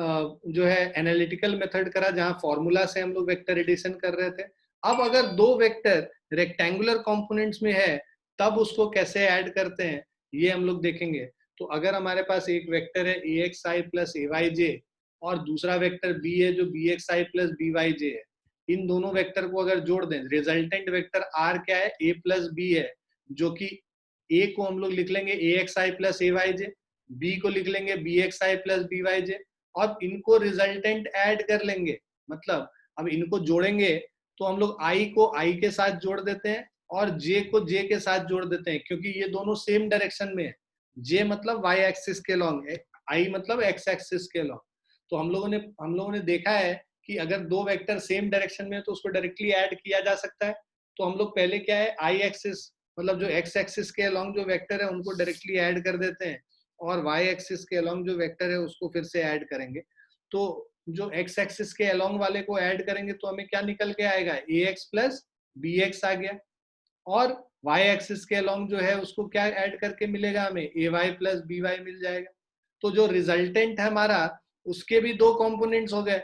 जो है एनालिटिकल मेथड करा जहां फॉर्मूला से हम लोग वेक्टर एडिशन कर रहे थे। अब अगर दो वेक्टर रेक्टेंगुलर कंपोनेंट्स में है तब उसको कैसे ऐड करते हैं ये हम लोग देखेंगे। तो अगर हमारे पास एक वेक्टर है A x I plus A Y जे और दूसरा वेक्टर बी है जो B X I plus B Y जे है, इन दोनों वेक्टर को अगर जोड़ दें, रिजल्टेंट वेक्टर आर क्या है, ए प्लस बी है, जो कि ए को हम लोग लिख लेंगे ए x I plus A Y J, B को लिख लेंगे B X I plus B Y जे, और इनको रिजल्टेंट ऐड कर लेंगे। मतलब अब इनको जोड़ेंगे तो हम लोग आई को आई के साथ जोड़ देते हैं और जे को जे के साथ जोड़ देते हैं, क्योंकि ये दोनों सेम डायरेक्शन में है। जे मतलब वाई एक्सिस के लॉन्ग, आई मतलब एक्स एक्सिस के लॉन्ग। तो हम लोगों ने देखा है कि अगर दो वेक्टर सेम डायरेक्शन में है तो उसको डायरेक्टली ऐड किया जा सकता है। तो हम लोग पहले क्या है, आई एक्सिस मतलब जो एक्स एक्सिस के अलोंग जो वेक्टर है उनको डायरेक्टली ऐड कर देते हैं, और वाई एक्सिस के अलोंग जो वेक्टर है उसको फिर से ऐड करेंगे। तो जो एक्स एक्सिस के अलोंग वाले को ऐड करेंगे तो हमें क्या निकल के आएगा, ए एक्स प्लस बी एक्स आ गया, और वाई एक्सिस के अलोंग जो है उसको क्या ऐड करके मिलेगा हमें, ए वाई प्लस बी वाई मिल जाएगा। तो जो रिजल्टेंट है हमारा उसके भी दो कंपोनेंट्स हो गए।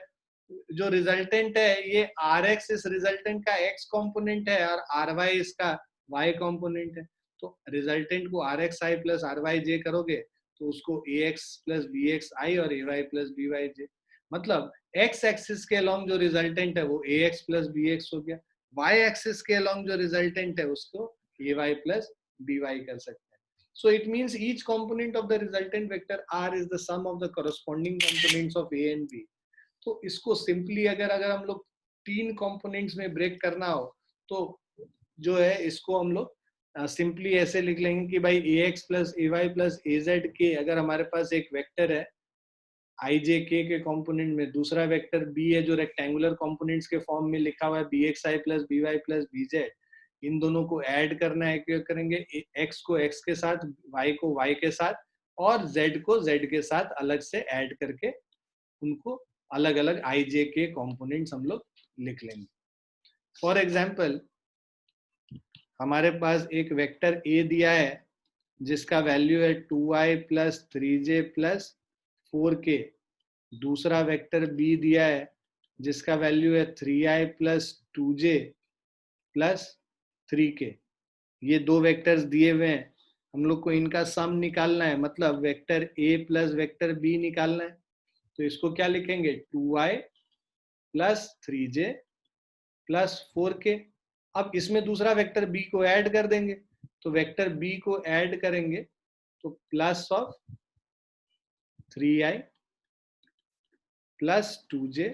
जो रिजल्टेंट है ये आर एक्स इस रिजल्टेंट का एक्स कंपोनेंट है और आर वाई इसका y कंपोनेंट है। तो रिजल्टेंट को R X I plus R Y J करोगे तो उसको A X plus B X I और A Y plus B Y J, मतलब एक्स एक्सिस के अलोंग जो रिजल्टेंट है वो A X plus B X हो गया, वाई एक्सिस के अलोंग जो रिजल्टेंट है उसको ए वाई प्लस by कर सकते हैं. So it means each component of the resultant vector R is the sum of the corresponding components of A and B. तो इसको सिंपली अगर हम लोग 3 कंपोनेंट्स में ब्रेक करना हो तो जो है इसको हम लोग सिंपली ऐसे लिख लेंगे कि भाई ax plus ay plus az अगर हमारे पास एक वेक्टर है i j k के कंपोनेंट में, दूसरा वेक्टर b है जो रेक्टेंगुलर कंपोनेंट्स के फॉर्म में लिखा हुआ है bxi plus by plus bz, इन दोनों को ऐड करना है. क्या करेंगे, x को x के साथ, y को y के साथ और z को z के साथ अलग से ऐड करके उनको अलग अलग i j के कंपोनेंट्स हम लोग लिख लेंगे. फॉर एग्जाम्पल हमारे पास एक वेक्टर a दिया है जिसका वैल्यू है 2i plus 3j plus 4k, दूसरा वेक्टर b दिया है जिसका वैल्यू है 3i plus 2j plus 3k. ये दो वेक्टर्स दिए हुए हैं, हम लोग को इनका सम निकालना है, मतलब vector a plus vector b निकालना है. तो इसको क्या लिखेंगे, 2i plus 3j plus 4k. अब इसमें दूसरा वेक्टर b को ऐड कर देंगे, तो वेक्टर b को ऐड करेंगे तो plus of 3i plus 2j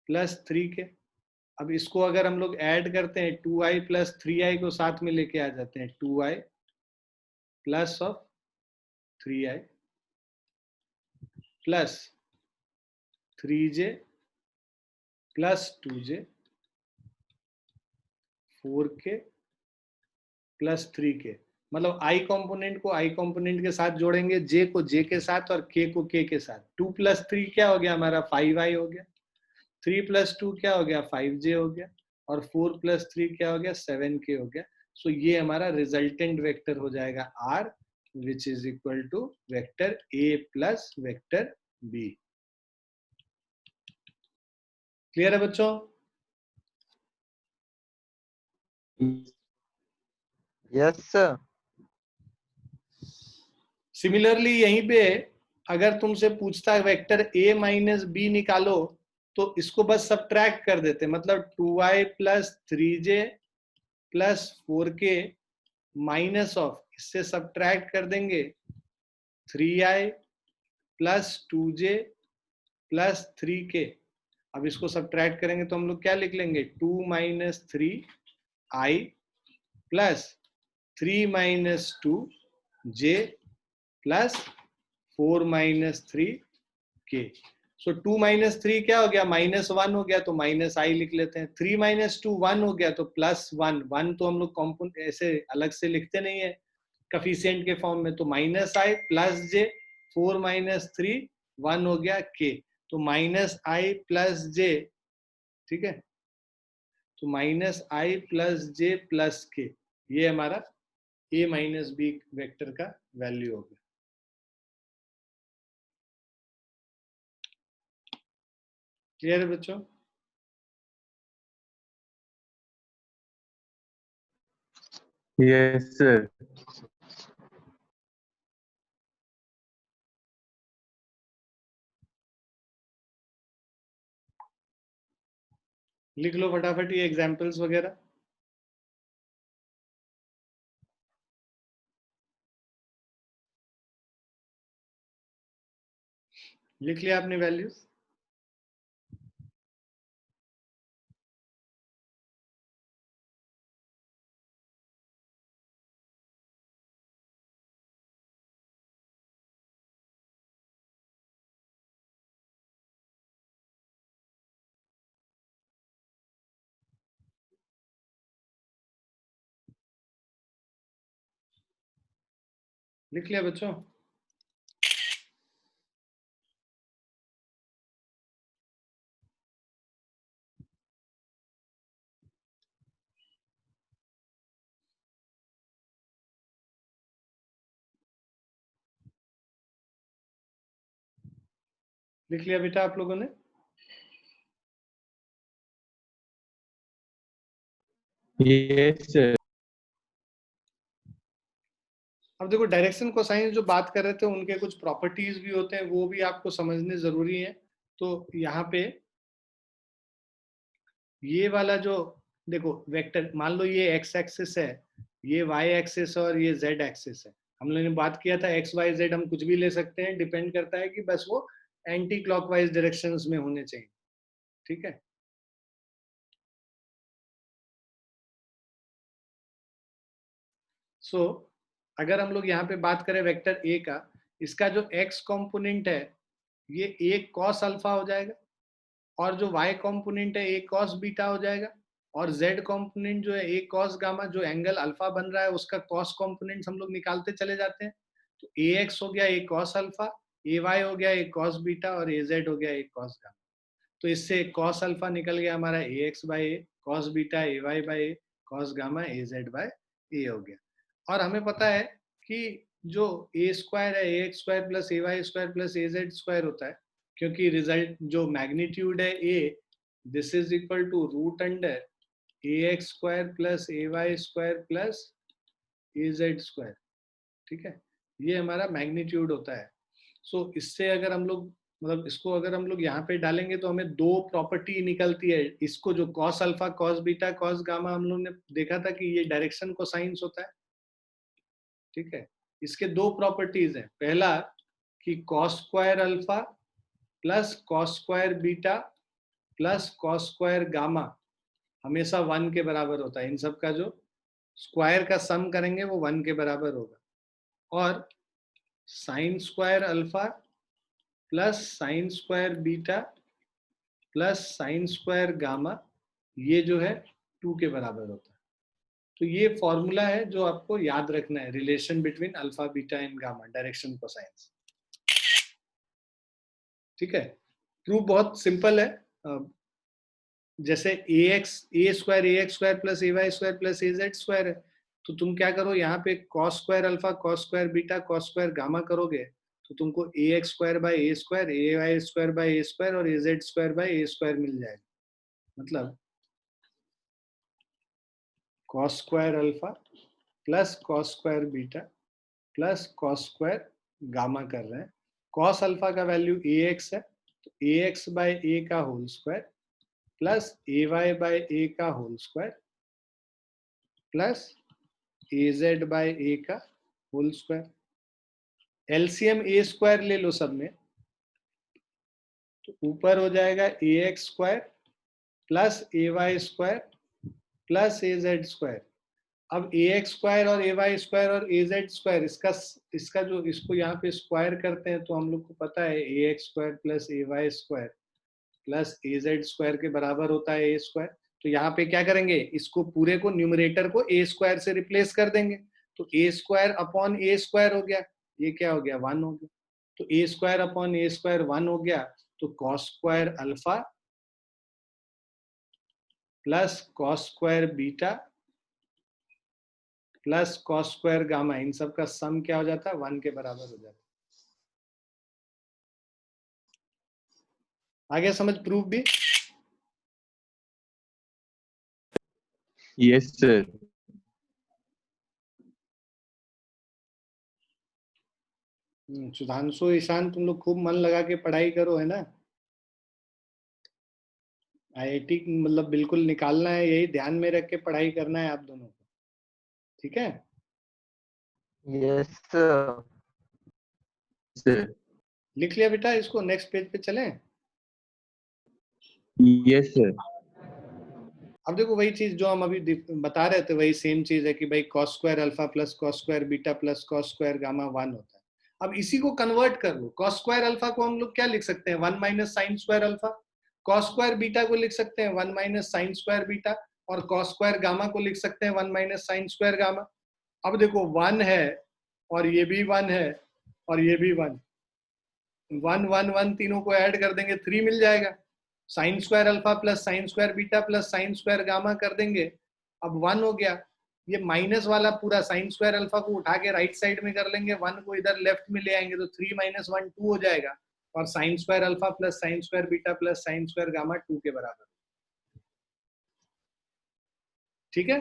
plus 3k. अब इसको अगर हम लोग ऐड करते हैं 2i प्लस 3i को साथ में लेके आ जाते हैं, 2i plus of 3i plus 3j plus 2j 4k plus 3k. मतलब i कंपोनेंट को i कंपोनेंट के साथ जोड़ेंगे, j को j के साथ और k को k के साथ. 2 प्लस 3 क्या हो गया हमारा, 5i हो गया. 3 प्लस 2 क्या हो गया, 5j हो गया. और 4 प्लस 3 क्या हो गया, 7k हो गया. सो ये हमारा रिजल्टेंट वेक्टर हो जाएगा r, which is equal to vector a plus vector b. Clear है बच्चों? Yes sir. सिमिलरली यहीं पे अगर तुमसे पूछता है वेक्टर a माइनस बी निकालो, तो इसको बस सब्ट्रैक्ट कर देते, मतलब 2i plus 3j plus 4k minus of, इससे सब्ट्रैक्ट कर देंगे 3i plus 2j plus 3k. अब इसको सब्ट्रैक्ट करेंगे तो हम लोग क्या लिख लेंगे, 2 minus 3i plus 3 minus 2j plus 4 minus 3k. सो 2 माइनस 3 क्या हो गया, -1 हो गया, तो माइनस i लिख लेते हैं. 3 माइनस 2 1 हो गया, तो प्लस 1. 1 तो हम लोग कॉम्पोनेंट ऐसे अलग से लिखते नहीं है कफिशिएंट के फॉर्म में, तो minus i plus j, 4 minus 3 1 हो गया k, तो माइनस i प्लस j. ठीक है, तो minus i plus j plus k, ये हमारा a माइनस b वेक्टर का वैल्यू हो गया. क्लियर है बच्चों? Yes sir. लिख लो फटाफट ये एग्जांपल्स वगैरह. लिख लिया आपने वैल्यूज? लिख लिया बच्चों? लिख लिया बेटा आप लोगों ने? Yes sir. अब देखो डायरेक्शन कोसाइन जो बात कर रहे थे उनके कुछ प्रॉपर्टीज भी होते हैं, वो भी आपको समझने जरूरी है. तो यहाँ पे ये वाला जो देखो वेक्टर, मान लो ये एक्स एक्सिस है, ये y एक्सिस और ये z एक्सिस है। हम लोगों ने बात किया था x y z हम कुछ भी ले सकते हैं, डिपेंड करता है कि बस वो एंटी क्लॉकवाइज डायरेक्शंस में होने चाहिए। ठीक है, सो अगर हम लोग यहाँ पे बात करें वेक्टर a का, इसका जो x कंपोनेंट है ये a cos अल्फा हो जाएगा, और जो y कंपोनेंट है a cos बीटा हो जाएगा, और z कंपोनेंट जो है a cos गामा, जो एंगल अल्फा बन रहा है उसका cos कंपोनेंट हम लोग निकालते चले जाते हैं। तो ax हो गया a cos अल्फा, ay हो गया a cos बीटा, और az हो गया a cos गामा। तो इससे cos अल्फा निकल गया हमारा ax by a, cos beta ay by a, cos gamma az by a हो गया। और हमें पता है कि जो a स्क्वायर है ax square plus ay square plus az square होता है, क्योंकि रिजल्ट जो मैग्नीट्यूड है a, this is equal to root under ax square plus ay square plus az square. ठीक है, ये हमारा मैग्नीट्यूड होता है। सो इससे अगर हम लोग मतलब इसको अगर हम लोग यहाँ पे डालेंगे तो हमें दो प्रॉपर्टी निकलती है। इसको जो cos alpha cos beta cos gamma हम लोग ने देखा था कि ये डायरेक्शन को साइंस होता है। ठीक है, इसके दो प्रॉपर्टीज हैं। पहला कि cos square alpha plus cos square beta plus cos square gamma हमेशा 1 के बराबर होता है। इन सब का जो स्क्वायर का सम करेंगे वो 1 के बराबर होगा। और sine square alpha plus sine square beta plus sine square gamma ये जो है 2 के बराबर होता है। तो ये फॉर्मूला है जो आपको याद रखना है, relation between alpha beta and gamma, direction cosines. ठीक है, प्रूफ बहुत सिंपल है। जैसे A square plus A Y square plus A Z square है, तो तुम क्या करो यहाँ पे cos square alpha cos square beta cos square gamma करोगे तो तुमको A X square by A square, A Y square by A square और A Z square by A square मिल जाएगा। मतलब cos square alpha plus cos square beta plus cos square gamma कर रहे हैं। कॉस अल्फा का वैल्यू ए एक्स है, तो ए एक्स बाय ए का whole square plus A Y bye ए का whole square plus A Z bye ए का होल स्क्वायर। एलसीएम ए स्क्वायर ले लो सब में, तो ऊपर हो जाएगा ए X square plus A Y square plus A Z square. अब ए एक्स स्क्वायर और ए वाई स्क्वायर और ए जेड स्क्वायर इसका जो इसको यहाँ पे स्क्वायर करते हैं तो हम लोग को पता है A X square plus A Y square plus A Z square के बराबर होता है ए स्क्वायर। तो यहाँ पे क्या करेंगे, इसको पूरे को न्यूमरेटर को ए स्क्वायर से रिप्लेस कर देंगे, तो A square upon A square हो गया, ये क्या हो गया 1 हो गया। तो A square upon A square 1 हो गया, तो cos square alpha plus cos square beta plus cos square gamma, इन सब का सम क्या हो जाता है 1 के बराबर हो जाता है। आगे समझ प्रूफ भी? Yes, sir. सुधांशु ईशान तुम लोग खूब मन लगा के पढ़ाई करो, है ना। आईआईटी मतलब बिल्कुल निकालना है, यही ध्यान में रख के पढ़ाई करना है आप दोनों को, ठीक है। Yes sir. Sir. लिख लिया बेटा इसको, नेक्स्ट पेज पे चलें। Yes, sir. अब देखो वही चीज जो हम अभी बता रहे थे वही सेम चीज है कि भाई cos square alpha plus cos square beta plus cos square gamma 1 होता है। अब इसी को कन्वर्ट कर लो, कॉस स्क्वायर अल्फा को हम लोग क्या लिख सकते हैं 1 minus sine square alpha, cos square beta को लिख सकते हैं 1 माइनस साइन स्क्वायर बीटा, और कॉस स्क्वायर गामा को लिख सकते हैं 1 माइनस साइन स्क्वायर गामा। अब देखो 1 है और ये भी 1 है और ये भी 1, 1 1 1 तीनों को ऐड कर देंगे 3 मिल जाएगा। Sine square alpha plus sine square beta plus sine square gamma कर देंगे, अब 1 हो गया। ये माइनस वाला पूरा साइन स्क्वायर अल्फा को उठा के राइट साइड में कर लेंगे, 1 को इधर लेफ्ट में ले आएंगे तो 3 माइनस 1 2 हो जाएगा, और sine square alpha plus sine square beta plus sine square gamma 2 के बराबर। ठीक है,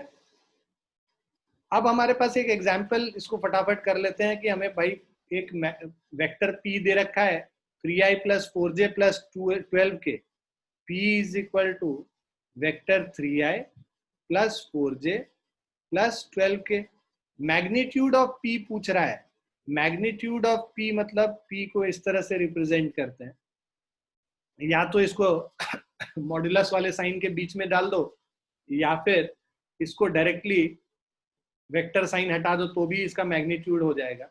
अब हमारे पास एक एग्जाम्पल, इसको फटाफट कर लेते हैं कि हमें भाई एक वेक्टर P दे रखा है 3i plus 4j plus 12 K, P is equal to vector 3i plus 4j plus 12k। Magnitude of P पूछ रहा है। मैग्नीट्यूड ऑफ पी मतलब पी को इस तरह से रिप्रेजेंट करते हैं, या तो इसको मॉड्यूलस वाले साइन के बीच में डाल दो, या फिर इसको डायरेक्टली वेक्टर साइन हटा दो तो भी इसका मैग्नीट्यूड हो जाएगा।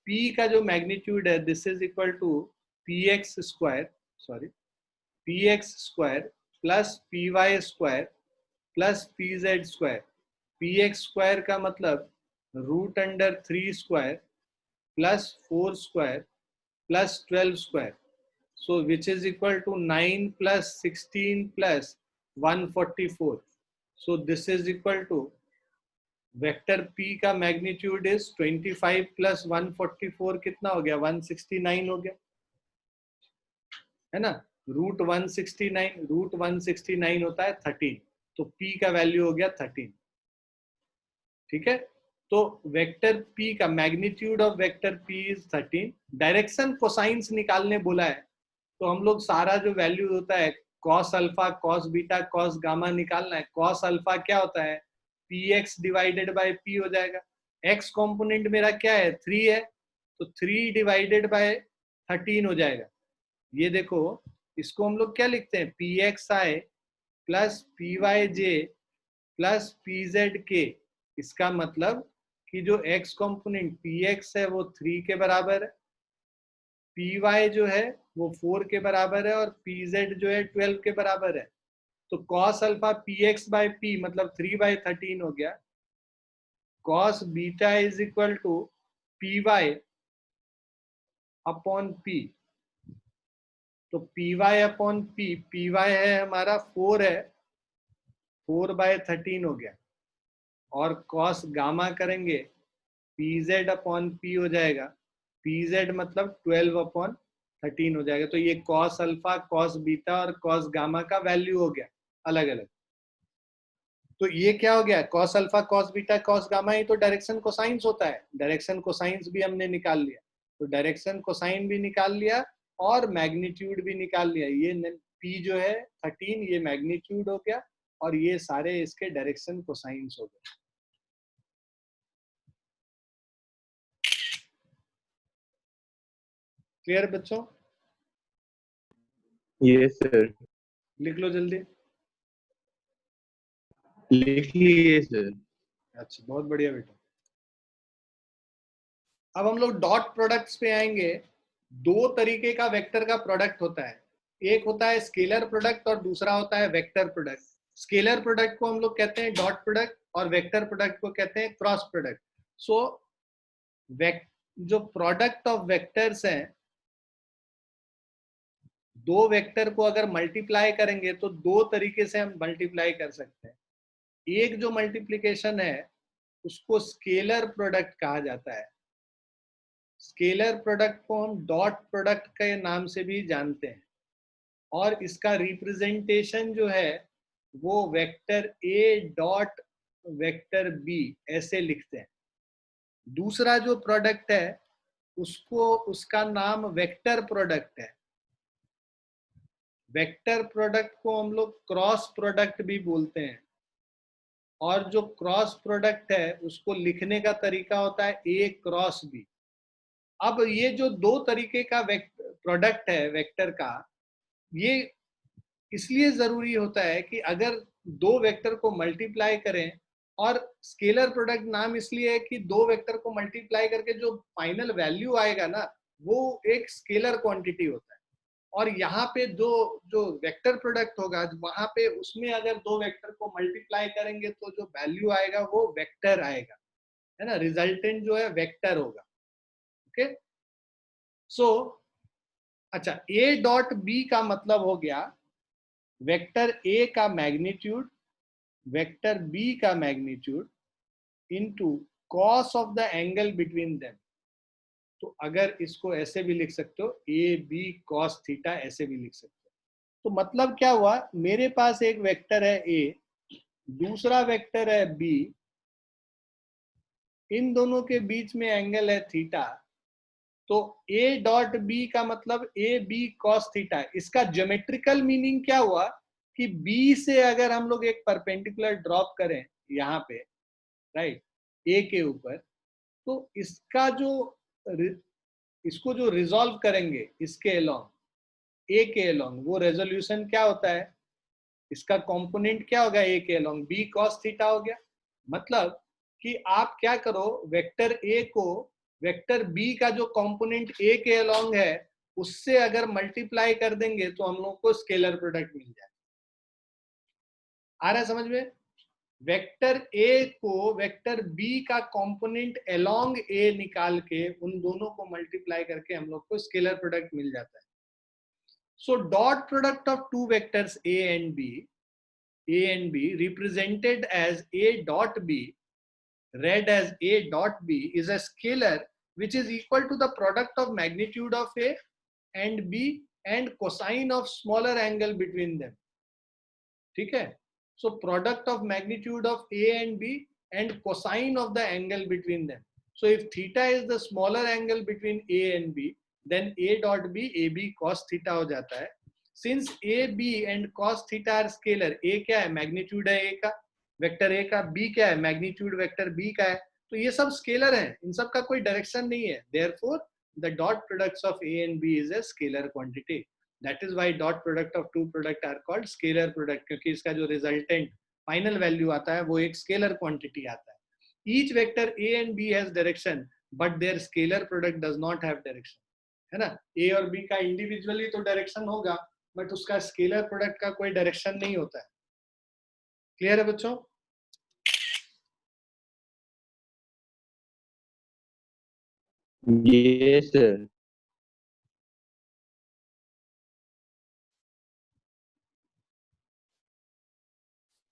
P का जो मैग्नीट्यूड है this is equal to px square, sorry px square plus py square plus pz square. px square का मतलब root under 3 square plus 4 square plus 12 square, so which is equal to 9 plus 16 plus 144. So this is equal to vector P का मैग्नीट्यूड इज 25 प्लस 144 कितना हो गया, 169 हो गया, है ना। रूट 169 होता है 13, तो P का वैल्यू हो गया 13। ठीक है, तो वेक्टर P का magnitude of vector P is 13। Direction cosines निकालने बोला है, तो हम लोग सारा जो वैल्यू होता है cos alpha, cos beta, cos gamma निकालना है। कॉस अल्फा क्या होता है, px डिवाइडेड बाय p हो जाएगा। x कंपोनेंट मेरा क्या है, 3 है, तो 3 डिवाइडेड बाय 13 हो जाएगा। ये देखो, इसको हम लोग क्या लिखते हैं, pxi plus pyj plus pzk। इसका मतलब कि जो x कंपोनेंट px है वो 3 के बराबर है, py जो है वो 4 के बराबर है, और pz जो है 12 के बराबर है। तो cos alpha px by p मतलब 3/13 हो गया। cos beta is equal to py upon p, तो py अपॉन p, py है हमारा 4 है, 4/13 हो गया। और cos गामा करेंगे pz अपॉन p हो जाएगा, pz मतलब 12/13 हो जाएगा। तो ये cos अल्फा, cos बीटा और cos गामा का वैल्यू हो गया अलग अलग। तो ये क्या हो गया, cos alpha, cos beta, cos gamma, ये तो डायरेक्शन कोसाइंस होता है। डायरेक्शन कोसाइंस भी हमने निकाल लिया, तो डायरेक्शन कोसाइन भी निकाल लिया और मैग्नीट्यूड भी निकाल लिया। ये P जो है 13, ये मैग्नीट्यूड हो गया, और ये सारे इसके डायरेक्शन कोसाइंस हो गए। क्लियर बच्चों? Yes sir. लिख लो जल्दी। लिख लिए सर। अच्छा, बहुत बढ़िया बेटा। अब हम लोग डॉट प्रोडक्ट्स पे आएंगे। दो तरीके का वेक्टर का प्रोडक्ट होता है, एक होता है स्केलर प्रोडक्ट और दूसरा होता है वेक्टर प्रोडक्ट। स्केलर प्रोडक्ट को हम लोग कहते हैं डॉट प्रोडक्ट और वेक्टर प्रोडक्ट को कहते हैं क्रॉस प्रोडक्ट। सो जो प्रोडक्ट ऑफ वेक्टर्स हैं, दो वेक्टर को अगर मल्टीप्लाई करेंगे तो दो तरीके से हम मल्टीप्लाई कर सकते हैं। एक जो मल्टीप्लिकेशन है उसको स्केलर प्रोडक्ट कहा जाता है। स्केलर प्रोडक्ट को हम डॉट प्रोडक्ट के नाम से भी जानते हैं, और इसका रिप्रेजेंटेशन जो है वो vector A dot vector B ऐसे लिखते हैं। दूसरा जो प्रोडक्ट है उसका नाम वेक्टर प्रोडक्ट है। वेक्टर प्रोडक्ट को हम लोग क्रॉस प्रोडक्ट भी बोलते हैं, और जो क्रॉस प्रोडक्ट है उसको लिखने का तरीका होता है ए क्रॉस बी। अब ये जो दो तरीके का प्रोडक्ट है वेक्टर का, ये इसलिए जरूरी होता है कि अगर दो वेक्टर को मल्टीप्लाई करें, और स्केलर प्रोडक्ट नाम इसलिए है कि दो वेक्टर को मल्टीप्लाई करके जो फाइनल वैल्यू आएगा ना, वो एक स्केलर क्वांटिटी होता है। और यहाँ पे जो वेक्टर प्रोडक्ट होगा वहां पे उसमें अगर दो वेक्टर को मल्टीप्लाई करेंगे तो जो वैल्यू आएगा वो वेक्टर आएगा, है ना, रिजल्टेंट जो है वेक्टर होगा। ओके, सो अच्छा, ए डॉट बी का मतलब हो गया वेक्टर ए का मैग्नीट्यूड, वेक्टर बी का magnitude into cos of the angle between them. तो अगर इसको ऐसे भी लिख सकते हो, ए बी कॉस थीटा, ऐसे भी लिख सकते हो। तो मतलब क्या हुआ, मेरे पास एक वेक्टर है ए, दूसरा वेक्टर है बी, इन दोनों के बीच में एंगल है थीटा। तो ए डॉट बी का मतलब ए बी कॉस थीटा। इसका ज्योमेट्रिकल मीनिंग क्या हुआ कि बी से अगर हम लोग एक परपेंडिकुलर ड्रॉप करें यहाँ पे, राइट, ए के ऊपर। तो इसका जो इसको जो रिजॉल्व करेंगे इसके अलोंग, ए के अलोंग, वो रेजोल्यूशन क्या होता है, इसका कंपोनेंट क्या होगा ए के अलोंग, बी कॉस थीटा हो गया। मतलब कि आप क्या करो, वेक्टर ए को वेक्टर बी का जो कंपोनेंट ए के अलोंग है उससे अगर मल्टीप्लाई कर देंगे तो हम लोग को स्केलर प्रोडक्ट मिल जाए। आ रहा है समझ में? वेक्टर ए को वेक्टर बी का कंपोनेंट अलोंग ए निकाल के उन दोनों को मल्टीप्लाई करके हम लोग को स्केलर प्रोडक्ट मिल जाता है। So dot product of two vectors A and B represented as a dot b, read as a dot b, is a scalar which is equal to the product of magnitude of a and b and cosine of smaller angle between them. ठीक है? So product of magnitude of a and b and cosine of the angle between them. So if theta is the smaller angle between a and b, then a dot b ab cos theta हो जाता है। Since a b and cos theta are scalar, a क्या है, मैग्नीट्यूड है a का, वेक्टर a का, b क्या है, मैग्नीट्यूड वेक्टर b का है, तो ये सब स्केलर हैं, इन सब का कोई डायरेक्शन नहीं है। Therefore, the dot products of a and b is a scalar quantity. That is why dot product of two product are called scalar product, क्योंकि इसका जो रिजल्टेंट फाइनल वैल्यू आता है वो एक स्केलर क्वांटिटी आता है। Each vector a and b has direction, but their scalar product does not have direction, है ना? a और b का इंडिविजुअली तो डायरेक्शन होगा, बट उसका स्केलर प्रोडक्ट का कोई डायरेक्शन नहीं होता है। क्लियर है बच्चों? Yes, sir.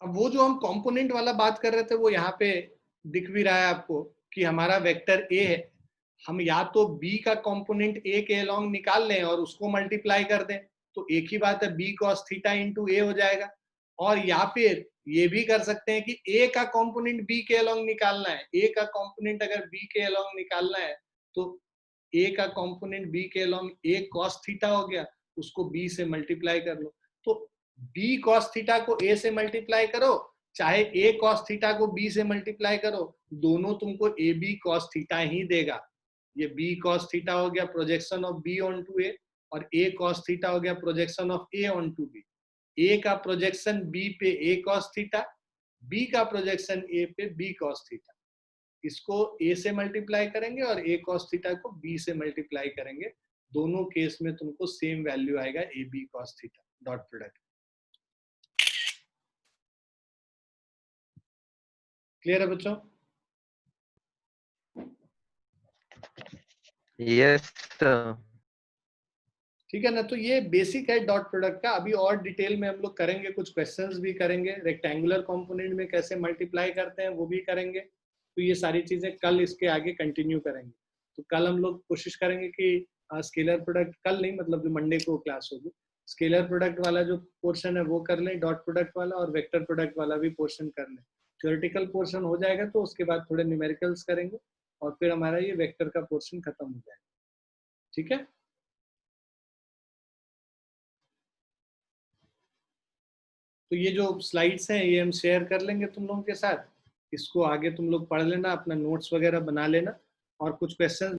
अब वो जो हम कंपोनेंट वाला बात कर रहे थे वो यहाँ पे दिख भी रहा है आपको कि हमारा वेक्टर ए है, हम या तो बी का कंपोनेंट ए के अलोंग निकाल लें और उसको मल्टीप्लाई कर दें, तो एक ही बात है, बी कॉस थीटा इंटू ए हो जाएगा। और या फिर ये भी कर सकते हैं कि ए का कंपोनेंट बी के अलोंग निकालना है, ए का कंपोनेंट अगर बी के अलोंग निकालना है तो ए का कंपोनेंट बी के अलोंग ए कॉस थीटा हो गया, उसको बी से मल्टीप्लाई कर लो। तो बी कॉस थीटा को ए से मल्टीप्लाई करो, चाहे ए कॉस थीटा को बी से मल्टीप्लाई करो, दोनों तुमको ए बी कॉस थीटा ही देगा। ये बी कॉस थीटा हो गया projection of B onto A, और ए कॉस थीटा हो गया projection of A onto B. A का प्रोजेक्शन बी पे ए कॉस थीटा, बी का प्रोजेक्शन ए पे बी कॉस थीटा। इसको ए से मल्टीप्लाई करेंगे और ए कॉस थीटा को बी से मल्टीप्लाई करेंगे, दोनों केस में तुमको सेम वैल्यू आएगा A B cos theta dot product. Clear है बच्चों? Yes, sir. ठीक है ना? तो ये बेसिक है डॉट प्रोडक्ट का। अभी और डिटेल में हम लोग करेंगे, कुछ क्वेश्चंस भी करेंगे, रेक्टेंगुलर कंपोनेंट में कैसे मल्टीप्लाई करते हैं वो भी करेंगे। तो ये सारी चीजें कल इसके आगे कंटिन्यू करेंगे। तो कल हम लोग कोशिश करेंगे कि स्केलर प्रोडक्ट, कल नहीं मतलब जो मंडे को क्लास होगी, स्केलर प्रोडक्ट वाला जो पोर्शन है वो कर लें, डॉट प्रोडक्ट वाला, और वेक्टर प्रोडक्ट वाला भी पोर्शन कर लें। थ्योरेटिकल पोर्शन हो जाएगा तो उसके बाद थोड़े न्यूमेरिकल्स करेंगे और फिर हमारा ये वेक्टर का पोर्शन खत्म हो जाएगा। ठीक है? तो ये जो स्लाइड्स हैं ये हम शेयर कर लेंगे तुम लोगों के साथ, इसको आगे तुम लोग पढ़ लेना, अपना नोट्स वगैरह बना लेना, और कुछ क्वेश्चन